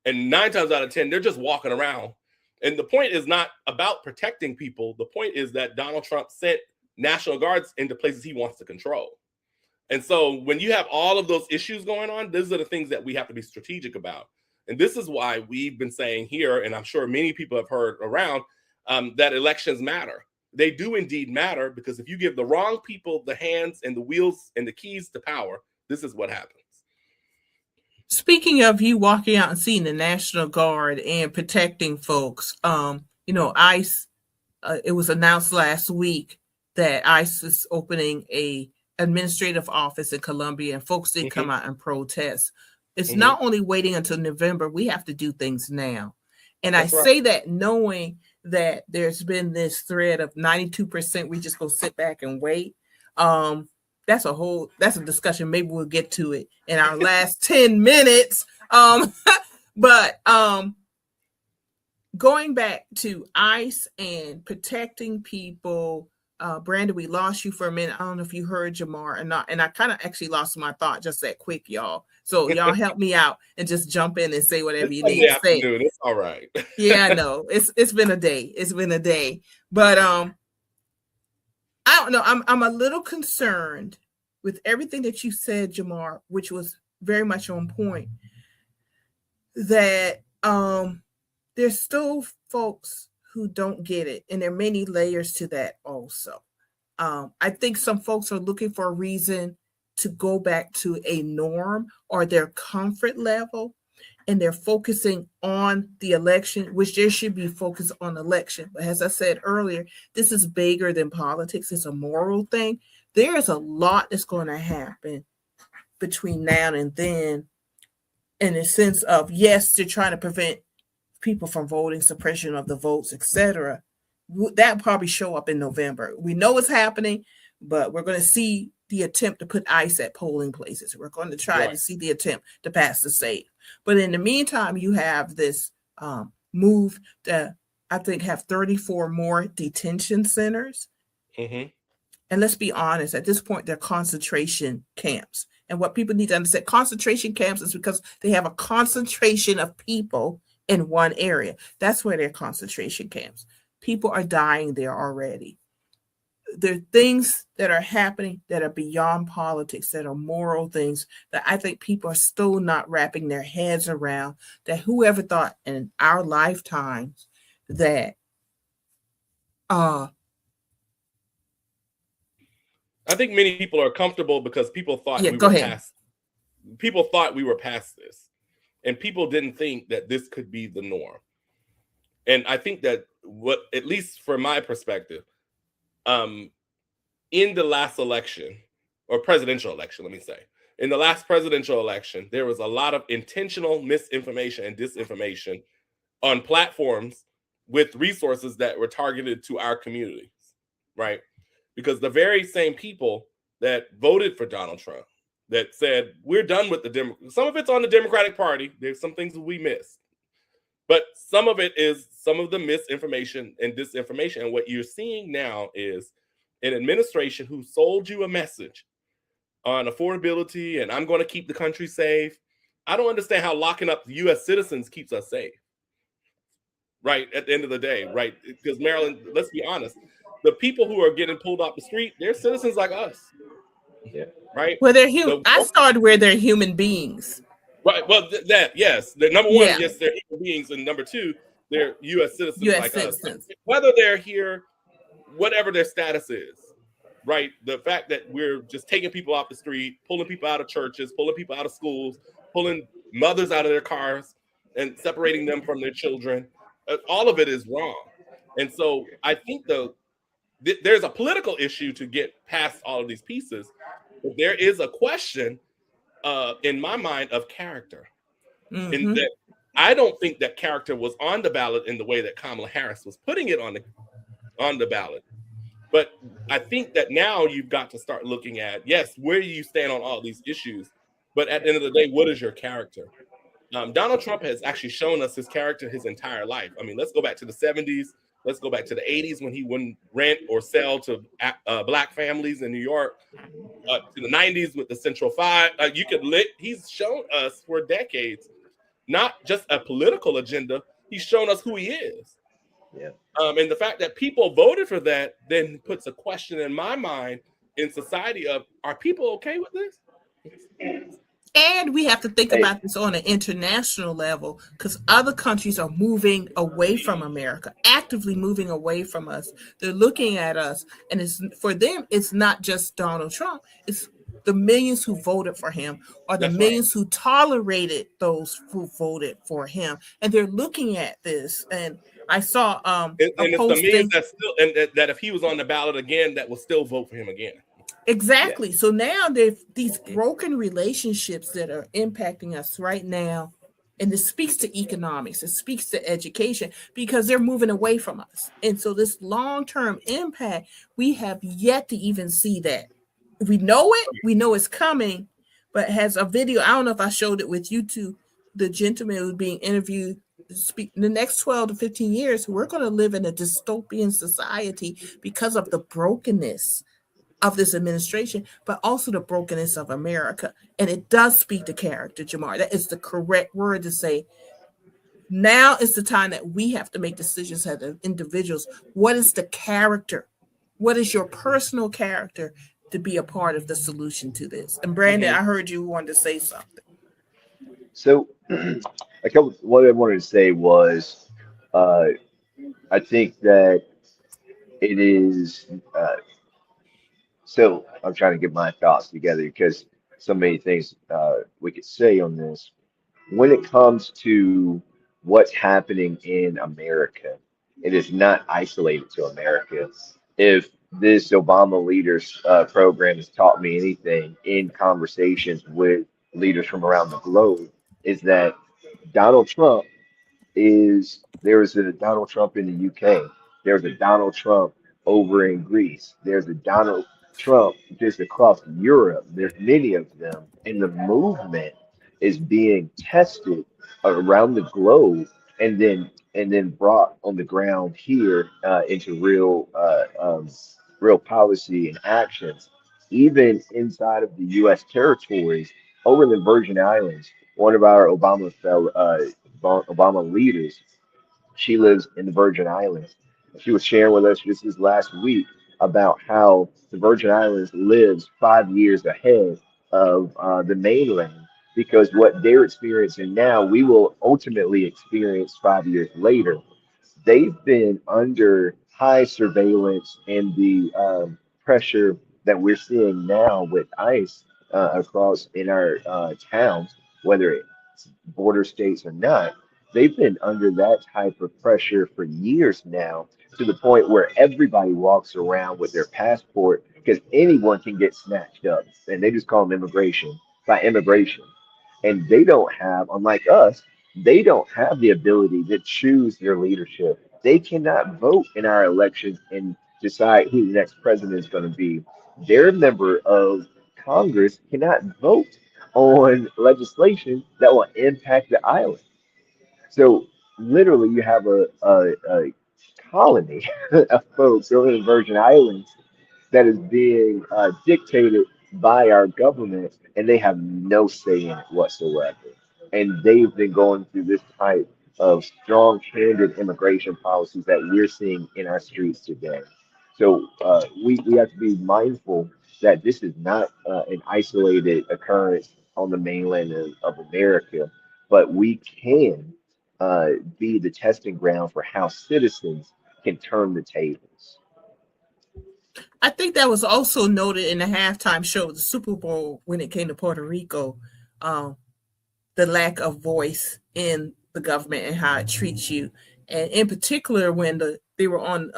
And 9 times out of 10, they're just walking around. And the point is not about protecting people. The point is that Donald Trump sent National Guards into places he wants to control. And so when you have all of those issues going on, these are the things that we have to be strategic about. And this is why we've been saying here, and I'm sure many people have heard around, that elections matter. They do indeed matter, because if you give the wrong people the hands and the wheels and the keys to power, this is what happens.
Speaking of you walking out and seeing the National Guard and protecting folks, ICE, it was announced last week that ICE is opening a administrative office in Columbia, and folks did come out and protest. It's not only waiting until November, we have to do things now. And that's I say that knowing that there's been this thread of 92%, we just go sit back and wait. That's a discussion. Maybe we'll get to it in our last 10 minutes. But going back to ICE and protecting people, Brandon, we lost you for a minute. I don't know if you heard Jamar or not. And I kind of actually lost my thought just that quick, y'all. So y'all help me out and just jump in and say whatever you need to say.
It's all right.
Yeah, I know. It's been a day. It's been a day. But I don't know. I'm a little concerned with everything that you said, Jamar, which was very much on point, that there's still folks who don't get it. And there are many layers to that also. I think some folks are looking for a reason to go back to a norm or their comfort level, and they're focusing on the election, which there should be focus on election. But as I said earlier, this is bigger than politics. It's a moral thing. There is a lot that's going to happen between now and then, in the sense of, yes, they're trying to prevent people from voting, suppression of the votes, etc. That will probably show up in November. We know it's happening, but we're going to see the attempt to put ICE at polling places. We're going to try to see the attempt to pass the SAFE. But in the meantime, you have this move to, I think, have 34 more detention centers.
Mhm.
And let's be honest, at this point, they're concentration camps. And what people need to understand, concentration camps is because they have a concentration of people in one area. That's where they're concentration camps. People are dying there already. There are things that are happening that are beyond politics, that are moral things that I think people are still not wrapping their heads around. That whoever thought in our lifetimes that
I think many people are comfortable because people thought
yeah,
we
go
were
ahead.
past. People thought we were past this, and people didn't think that this could be the norm. And I think that what, at least from my perspective, in the last election, or presidential election, let me say, in the last presidential election, there was a lot of intentional misinformation and disinformation on platforms with resources that were targeted to our communities, right? Because the very same people that voted for Donald Trump, that said, we're done with the some of it's on the Democratic Party. There's some things that we missed. But some of it is some of the misinformation and disinformation. And what you're seeing now is an administration who sold you a message on affordability and I'm going to keep the country safe. I don't understand how locking up U.S. citizens keeps us safe. Right, at the end of the day, right? Because Maryland, let's be honest, the people who are getting pulled off the street, they're citizens like us.
Yeah.
Right.
Well, they're human. I started where they're human beings.
Right. Well, yes. They're, number one,
Yeah.
yes, they're human beings, and number two, they're U.S. citizens like
citizens.
us. Whether they're here, whatever their status is, right? The fact that we're just taking people off the street, pulling people out of churches, pulling people out of schools, pulling mothers out of their cars, and separating them from their children. All of it is wrong. And so I think there's a political issue to get past all of these pieces, but there is a question in my mind of character.
Mm-hmm.
In that I don't think that character was on the ballot in the way that Kamala Harris was putting it on the ballot. But I think that now you've got to start looking at, yes, where do you stand on all these issues? But at the end of the day, what is your character? Donald Trump has actually shown us his character his entire life. I mean, let's go back to the 70s. Let's go back to the 80s when he wouldn't rent or sell to black families in New York. To the 90s with the Central Five. He's shown us for decades, not just a political agenda. He's shown us who he is.
Yeah.
And the fact that people voted for that then puts a question in my mind in society of, are people okay with this?
And we have to think about this on an international level because other countries are moving away from America, actively moving away from us. They're looking at us, and for them, it's not just Donald Trump. It's the millions who voted for him or the millions who tolerated those who voted for him. And they're looking at this. And I saw
and it's the millions that still, and that if he was on the ballot again, that will still vote for him again.
Exactly. Yeah. So now there's these broken relationships that are impacting us right now. And this speaks to economics. It speaks to education because they're moving away from us. And so this long-term impact, we have yet to even see that. We know it. We know it's coming. But has a video, I don't know if I showed it with you two, the gentleman who's being interviewed, in the next 12 to 15 years, we're going to live in a dystopian society because of the brokenness of this administration, but also the brokenness of America. And it does speak to character, Jamar. That is the correct word to say. Now is the time that we have to make decisions as individuals. What is the character? What is your personal character to be a part of the solution to this? And Brandon, I heard you wanted to say something.
So what I wanted to say was, I think that it is, so I'm trying to get my thoughts together because so many things we could say on this. When it comes to what's happening in America, it is not isolated to America. If this Obama Leaders program has taught me anything in conversations with leaders from around the globe, is that Donald Trump there is a Donald Trump in the UK. There's a Donald Trump over in Greece. There's a Donald Trump just across Europe. There's many of them. And the movement is being tested around the globe and then brought on the ground here into real real policy and actions, even inside of the U.S. territories over the Virgin Islands. One of our Obama leaders, she lives in the Virgin Islands. She was sharing with us just this last week about how the Virgin Islands lives 5 years ahead of the mainland because what they're experiencing now, we will ultimately experience 5 years later. They've been under high surveillance and the pressure that we're seeing now with ICE across in our towns, whether it's border states or not. They've been under that type of pressure for years now, to the point where everybody walks around with their passport because anyone can get snatched up, and they just call them immigration by immigration. And they don't have, unlike us, they don't have the ability to choose their leadership. They cannot vote in our elections and decide who the next president is going to be. Their member of Congress cannot vote on legislation that will impact the island. So literally, you have a colony of folks over the Virgin Islands that is being dictated by our government, and they have no say in it whatsoever. And they've been going through this type of strong-handed immigration policies that we're seeing in our streets today. So we have to be mindful that this is not an isolated occurrence on the mainland of America, but we can be the testing ground for how citizens can turn the tables.
I think that was also noted in the halftime show of the Super Bowl when it came to Puerto Rico, um, the lack of voice in the government and how it treats you, and in particular when they were on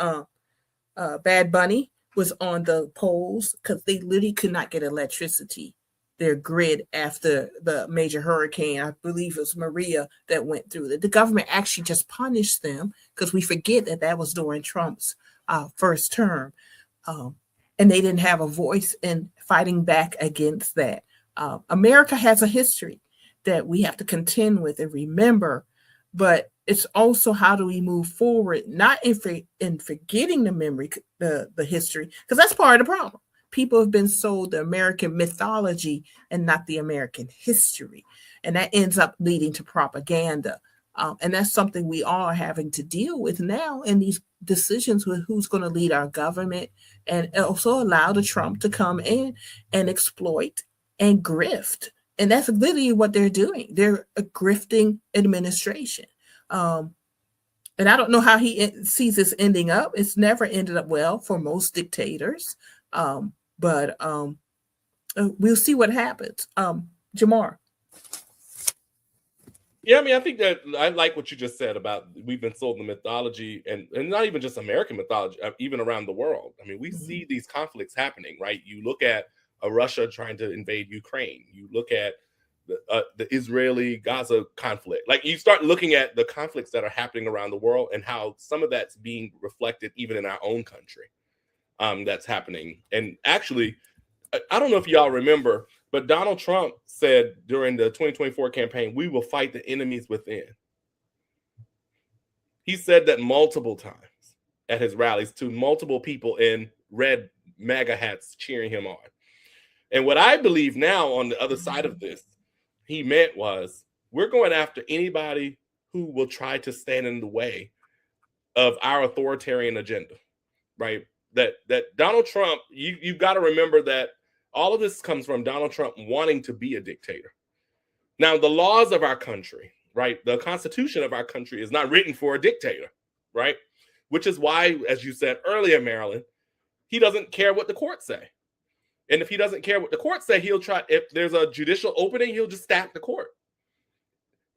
Bad Bunny was on the polls because they literally could not get electricity. Their grid after the major hurricane, I believe it was Maria that went through it. The government actually just punished them because we forget that that was during Trump's first term, um, and they didn't have a voice in fighting back against that. America has a history that we have to contend with and remember, but it's also how do we move forward, not in forgetting the memory, the history, because that's part of the problem. People have been sold the American mythology and not the American history, and that ends up leading to propaganda. And that's something we are having to deal with now in these decisions with who's going to lead our government, and also allow the Trump to come in and exploit and grift. And that's literally what they're doing. They're a grifting administration. And I don't know how he sees this ending up. It's never ended up well for most dictators. But we'll see what happens. Jamar.
Yeah, I mean, I think that I like what you just said about we've been sold the mythology, and not even just American mythology, even around the world. I mean, we see these conflicts happening, right? You look at Russia trying to invade Ukraine. You look at the Israeli Gaza conflict. Like you start looking at the conflicts that are happening around the world and how some of that's being reflected even in our own country. That's happening. And actually, I don't know if y'all remember, but Donald Trump said during the 2024 campaign, we will fight the enemies within. He said that multiple times at his rallies to multiple people in red MAGA hats cheering him on. And what I believe now on the other side of this, he meant was we're going after anybody who will try to stand in the way of our authoritarian agenda, right? That Donald Trump, you've got to remember that all of this comes from Donald Trump wanting to be a dictator. Now, the laws of our country, right? The Constitution of our country is not written for a dictator, right? Which is why, as you said earlier, Marilyn, he doesn't care what the courts say. And if he doesn't care what the courts say, he'll try, if there's a judicial opening, he'll just stack the court.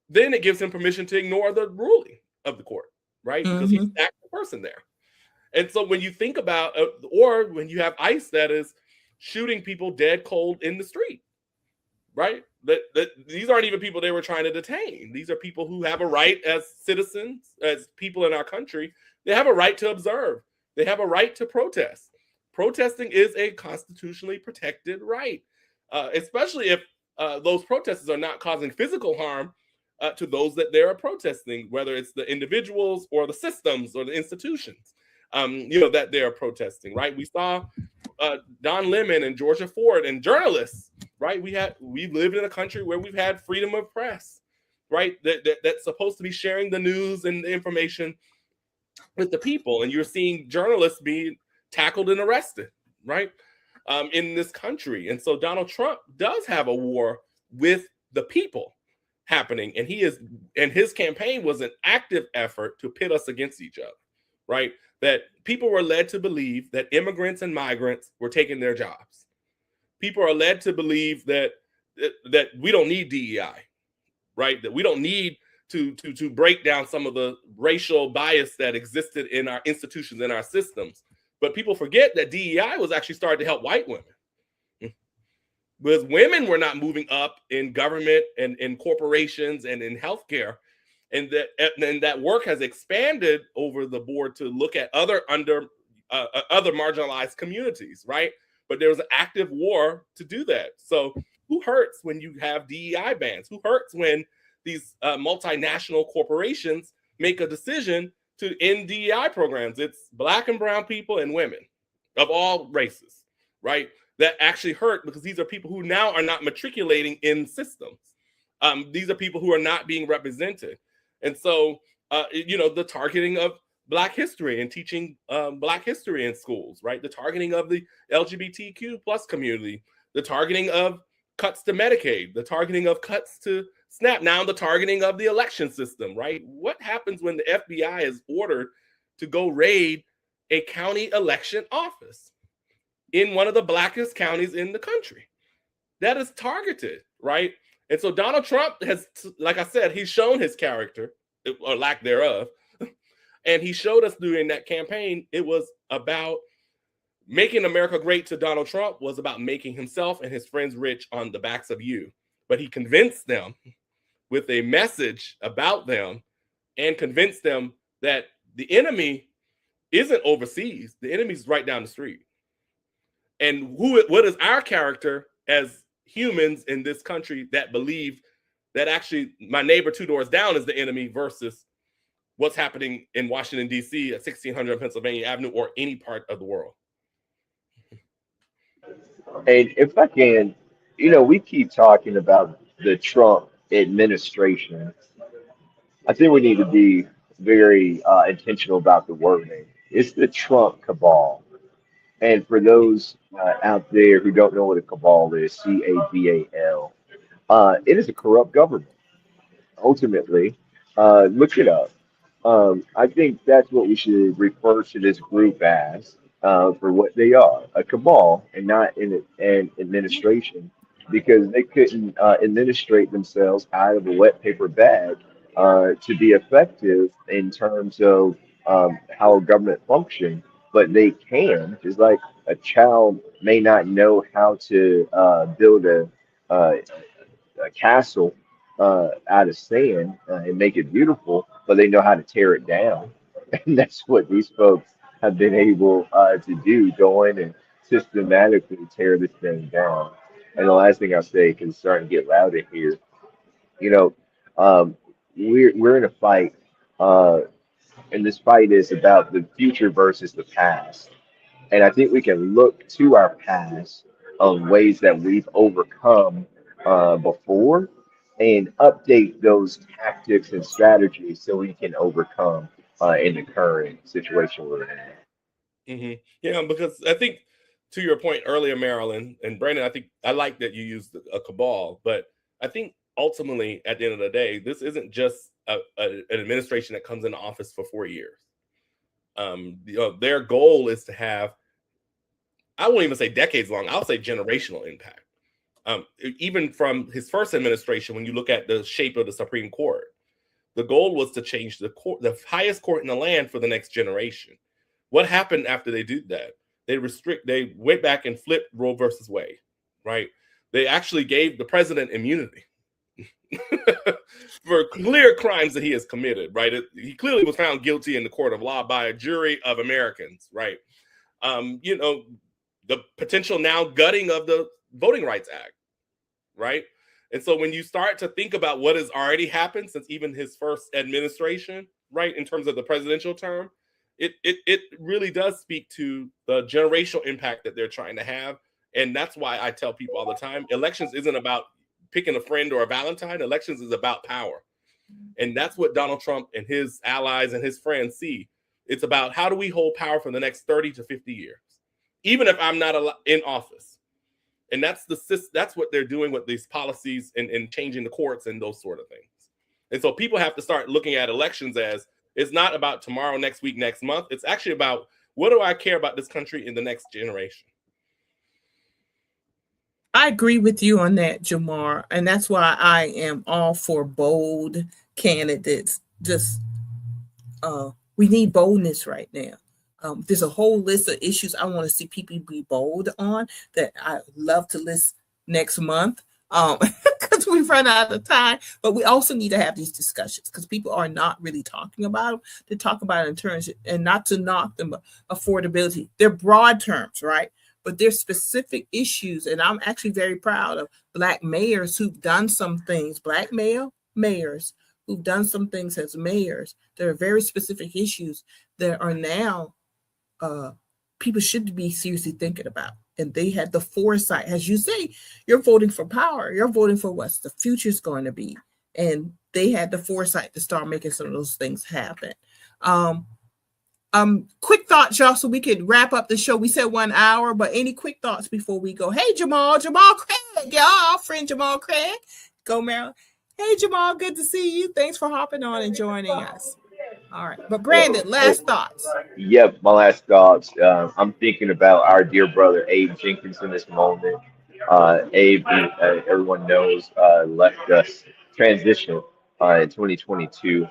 Then it gives him permission to ignore the ruling of the court, right? Because he stacked the person there. And so when you think about, or when you have ICE that is shooting people dead cold in the street, right? That these aren't even people they were trying to detain. These are people who have a right as citizens, as people in our country. They have a right to observe. They have a right to protest. Protesting is a constitutionally protected right, especially if those protesters are not causing physical harm to those that they are protesting, whether it's the individuals or the systems or the institutions. that they are protesting, right? We saw Don Lemon and Georgia Ford and journalists, right? We lived in a country where we've had freedom of press, right? That's supposed to be sharing the news and the information with the people, and you're seeing journalists being tackled and arrested, right? In this country. And so Donald Trump does have a war with the people happening, and his campaign was an active effort to pit us against each other, right? That people were led to believe that immigrants and migrants were taking their jobs. People are led to believe that we don't need DEI, right? That we don't need to break down some of the racial bias that existed in our institutions and our systems. But people forget that DEI was actually started to help white women. Because women were not moving up in government and in corporations and in healthcare. And that work has expanded over the board to look at other marginalized communities, right? But there was an active war to do that. So who hurts when you have DEI bans? Who hurts when these multinational corporations make a decision to end DEI programs? It's Black and brown people and women of all races, right? That actually hurt, because these are people who now are not matriculating in systems. These are people who are not being represented. And so, the targeting of Black history and teaching Black history in schools, right? The targeting of the LGBTQ plus community, the targeting of cuts to Medicaid, the targeting of cuts to SNAP, now the targeting of the election system, right? What happens when the FBI is ordered to go raid a county election office in one of the blackest counties in the country? That is targeted, right? And so Donald Trump has, like I said, he's shown his character, or lack thereof. And he showed us during that campaign, it was about making America great to Donald Trump was about making himself and his friends rich on the backs of you. But he convinced them with a message about them and convinced them that the enemy isn't overseas. The enemy's right down the street. And what is our character as humans in this country that believe that actually my neighbor 2 doors down is the enemy versus what's happening in Washington, D.C. at 1600 Pennsylvania Avenue or any part of the world?
And if I can, we keep talking about the Trump administration. I think we need to be very intentional about the wording. It's the Trump cabal. And for those out there who don't know what a cabal is, CABAL, it is a corrupt government. Ultimately, look it up. I think that's what we should refer to this group as, for what they are, a cabal, and not an administration, because they couldn't administrate themselves out of a wet paper bag to be effective in terms of how government functions. But they can. It's like a child may not know how to build a castle out of sand and make it beautiful, but they know how to tear it down. And that's what these folks have been able to do, go in and systematically tear this thing down. And the last thing I'll say, because it's starting to get loud in here, you know, we're in a fight, and this fight is about the future versus the past. And I think we can look to our past of ways that we've overcome before and update those tactics and strategies so we can overcome in the current situation we're in.
Yeah, because I think to your point earlier, Marilyn and Brandon, I think I like that you used a cabal, but I think ultimately at the end of the day, this isn't just an administration that comes into office for 4 years. Their goal is to have, I won't even say decades long, I'll say generational impact. Even from his first administration, when you look at the shape of the Supreme Court, the goal was to change the court, the highest court in the land, for the next generation. What happened after they did that? They went back and flipped Roe versus Wade, right? They actually gave the president immunity for clear crimes that he has committed, right? He clearly was found guilty in the court of law by a jury of Americans, right? The potential now gutting of the Voting Rights Act, right? And so when you start to think about what has already happened since even his first administration, right, in terms of the presidential term, it really does speak to the generational impact that they're trying to have. And that's why I tell people all the time, elections isn't about picking a friend or a Valentine. Elections is about power. And that's what Donald Trump and his allies and his friends see. It's about how do we hold power for the next 30 to 50 years, even if I'm not in office. And that's what they're doing with these policies and changing the courts and those sort of things. And so people have to start looking at elections as it's not about tomorrow, next week, next month. It's actually about what do I care about this country in the next generation.
I agree with you on that, Jamar. And that's why I am all for bold candidates. Just we need boldness right now. There's a whole list of issues I want to see people be bold on that I love to list next month because we've run out of time. But we also need to have these discussions because people are not really talking about them. They talk about it in terms and not to knock them affordability. They're broad terms, right? But there's specific issues. And I'm actually very proud of Black mayors who've done some things, Black mayors who've done some things as mayors. There are very specific issues that are now people should be seriously thinking about. And they had the foresight. As you say, you're voting for power. You're voting for what the future's going to be. And they had the foresight to start making some of those things happen. Quick thoughts, y'all, so we could wrap up the show. We said 1 hour, but any quick thoughts before we go? Hey, Jamal Craig, y'all, friend Jamal Craig. Go, Maryland. Hey, Jamal, good to see you. Thanks for hopping on and joining us. All right. But Brandon, last thoughts.
Yep, my last thoughts. I'm thinking about our dear brother, Abe Jenkins, in this moment. Abe, everyone knows, left us transition in 2022.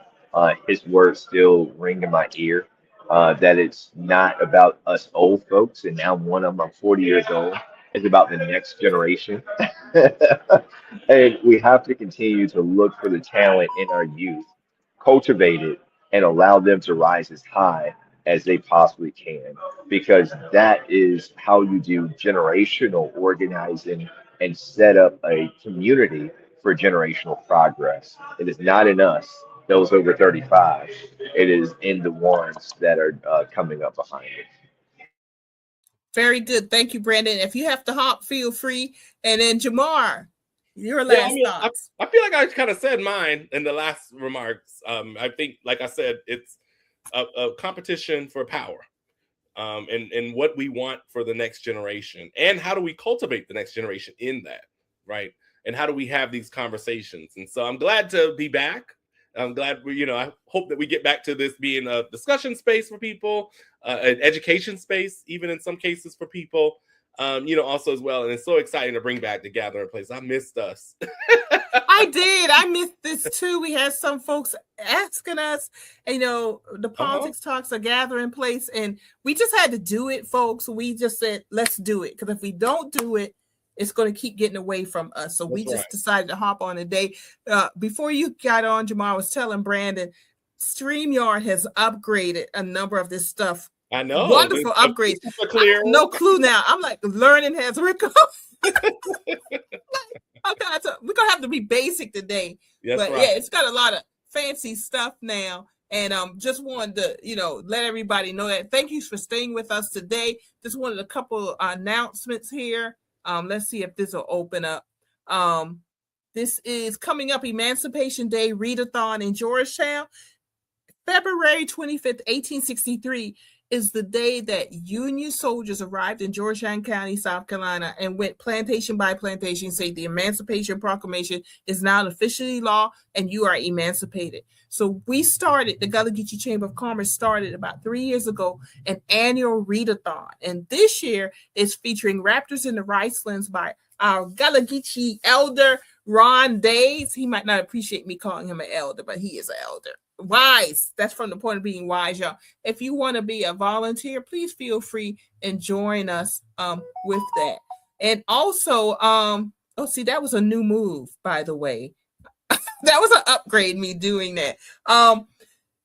His words still ring in my ear. That it's not about us old folks, and now I'm 40 years old. It's about the next generation. And we have to continue to look for the talent in our youth, cultivate it, and allow them to rise as high as they possibly can, because that is how you do generational organizing and set up a community for generational progress. It is not in us, those over 35. It is in the ones that are coming up behind it.
Very good. Thank you, Brandon. If you have to hop, feel free. And then Jamar, your last thoughts.
I feel like I kind of said mine in the last remarks. I think, like I said, it's a competition for power, and what we want for the next generation, and how do we cultivate the next generation in that, right? And how do we have these conversations? And so I'm glad to be back. I'm glad I hope that we get back to this being a discussion space for people, an education space, even in some cases for people, also as well. And it's so exciting to bring back the gathering place. I missed us.
I did. I missed this too. We had some folks asking us, the politics talks are gathering place, and we just had to do it, folks. We just said, let's do it. Because if we don't do it, it's going to keep getting away from us. So we just decided to hop on a day. Before you got on, Jamal, I was telling Brandon, StreamYard has upgraded a number of this stuff.
I know.
Wonderful upgrades. No clue now. I'm like learning as we're going. Okay, so we're going to have to be basic today.
Yes,
but
right.
Yeah, it's got a lot of fancy stuff now. And just wanted to, let everybody know that. Thank you for staying with us today. Just wanted a couple announcements here. Let's see if this will open up. This is coming up, Emancipation Day Readathon in Georgetown. February 25th, 1863 is the day that Union soldiers arrived in Georgetown County, South Carolina, and went plantation by plantation, say the Emancipation Proclamation is now officially law and you are emancipated. So we started, the Gullah Geechee Chamber of Commerce started about 3 years ago, an annual readathon. And this year is featuring Raptors in the Ricelands by our Gullah Geechee elder, Ron Days. He might not appreciate me calling him an elder, but he is an elder. Wise. That's from the point of being wise, y'all. If you want to be a volunteer, please feel free and join us with that. And also, that was a new move, by the way. That was an upgrade, me doing that.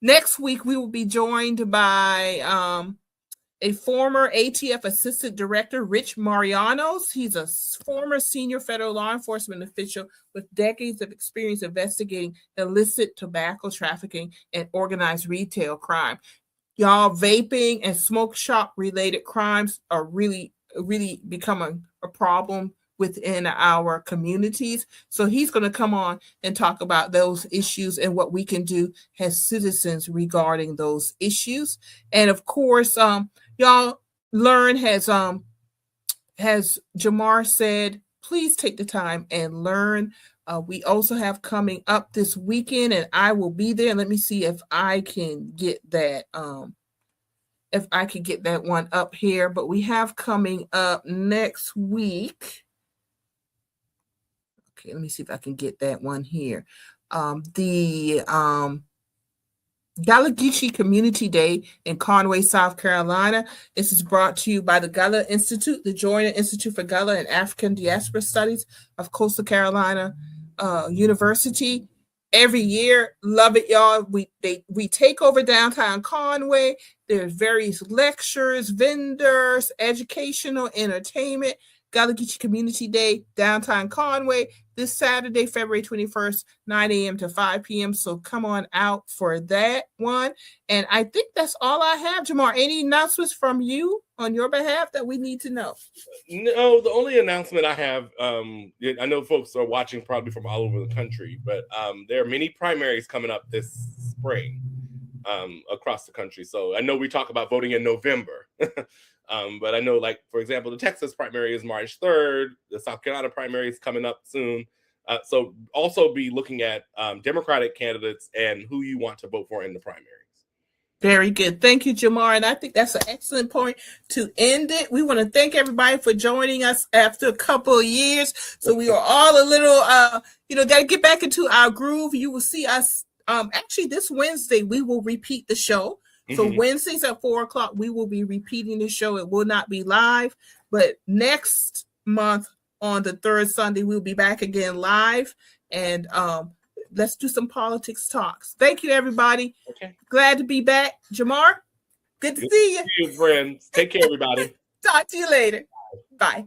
Next week, we will be joined by a former ATF Assistant Director, Rich Marianos. He's a former senior federal law enforcement official with decades of experience investigating illicit tobacco trafficking and organized retail crime. Y'all, vaping and smoke shop related crimes are really becoming a problem within our communities. So he's going to come on and talk about those issues and what we can do as citizens regarding those issues. And of course, y'all, Learn has Jamar said, please take the time and learn. We also have coming up this weekend, and I will be there. Let me see if I can get that. If I could get that one up here, but we have coming up next week. Okay, let me see if I can get that one here. The Gullah Geechee Community Day in Conway, South Carolina. This is brought to you by the Gullah Institute, the Joiner Institute for Gullah and African Diaspora Studies of Coastal Carolina University. Every year, love it, y'all. We take over downtown Conway. There's various lectures, vendors, educational, entertainment. Gullah Geechee Community Day, downtown Conway, this Saturday, February 21st, 9 a.m. to 5 p.m. So come on out for that one. And I think that's all I have. Jamar, any announcements from you on your behalf that we need to know?
No, the only announcement I have, I know folks are watching probably from all over the country, but there are many primaries coming up this spring across the country. So I know we talk about voting in November. But I know, like, for example, the Texas primary is March 3rd. The South Carolina primary is coming up soon. So also be looking at Democratic candidates and who you want to vote for in the primaries.
Very good. Thank you, Jamar. And I think that's an excellent point to end it. We want to thank everybody for joining us after a couple of years. So we are all a little, got to get back into our groove. You will see us actually this Wednesday, we will repeat the show. So Wednesdays at 4:00, we will be repeating the show. It will not be live, but next month on the third Sunday, we'll be back again live. And let's do some politics talks. Thank you, everybody.
Okay.
Glad to be back. Jamar, good to see you.
See you, friends. Take care, everybody.
Talk to you later. Bye.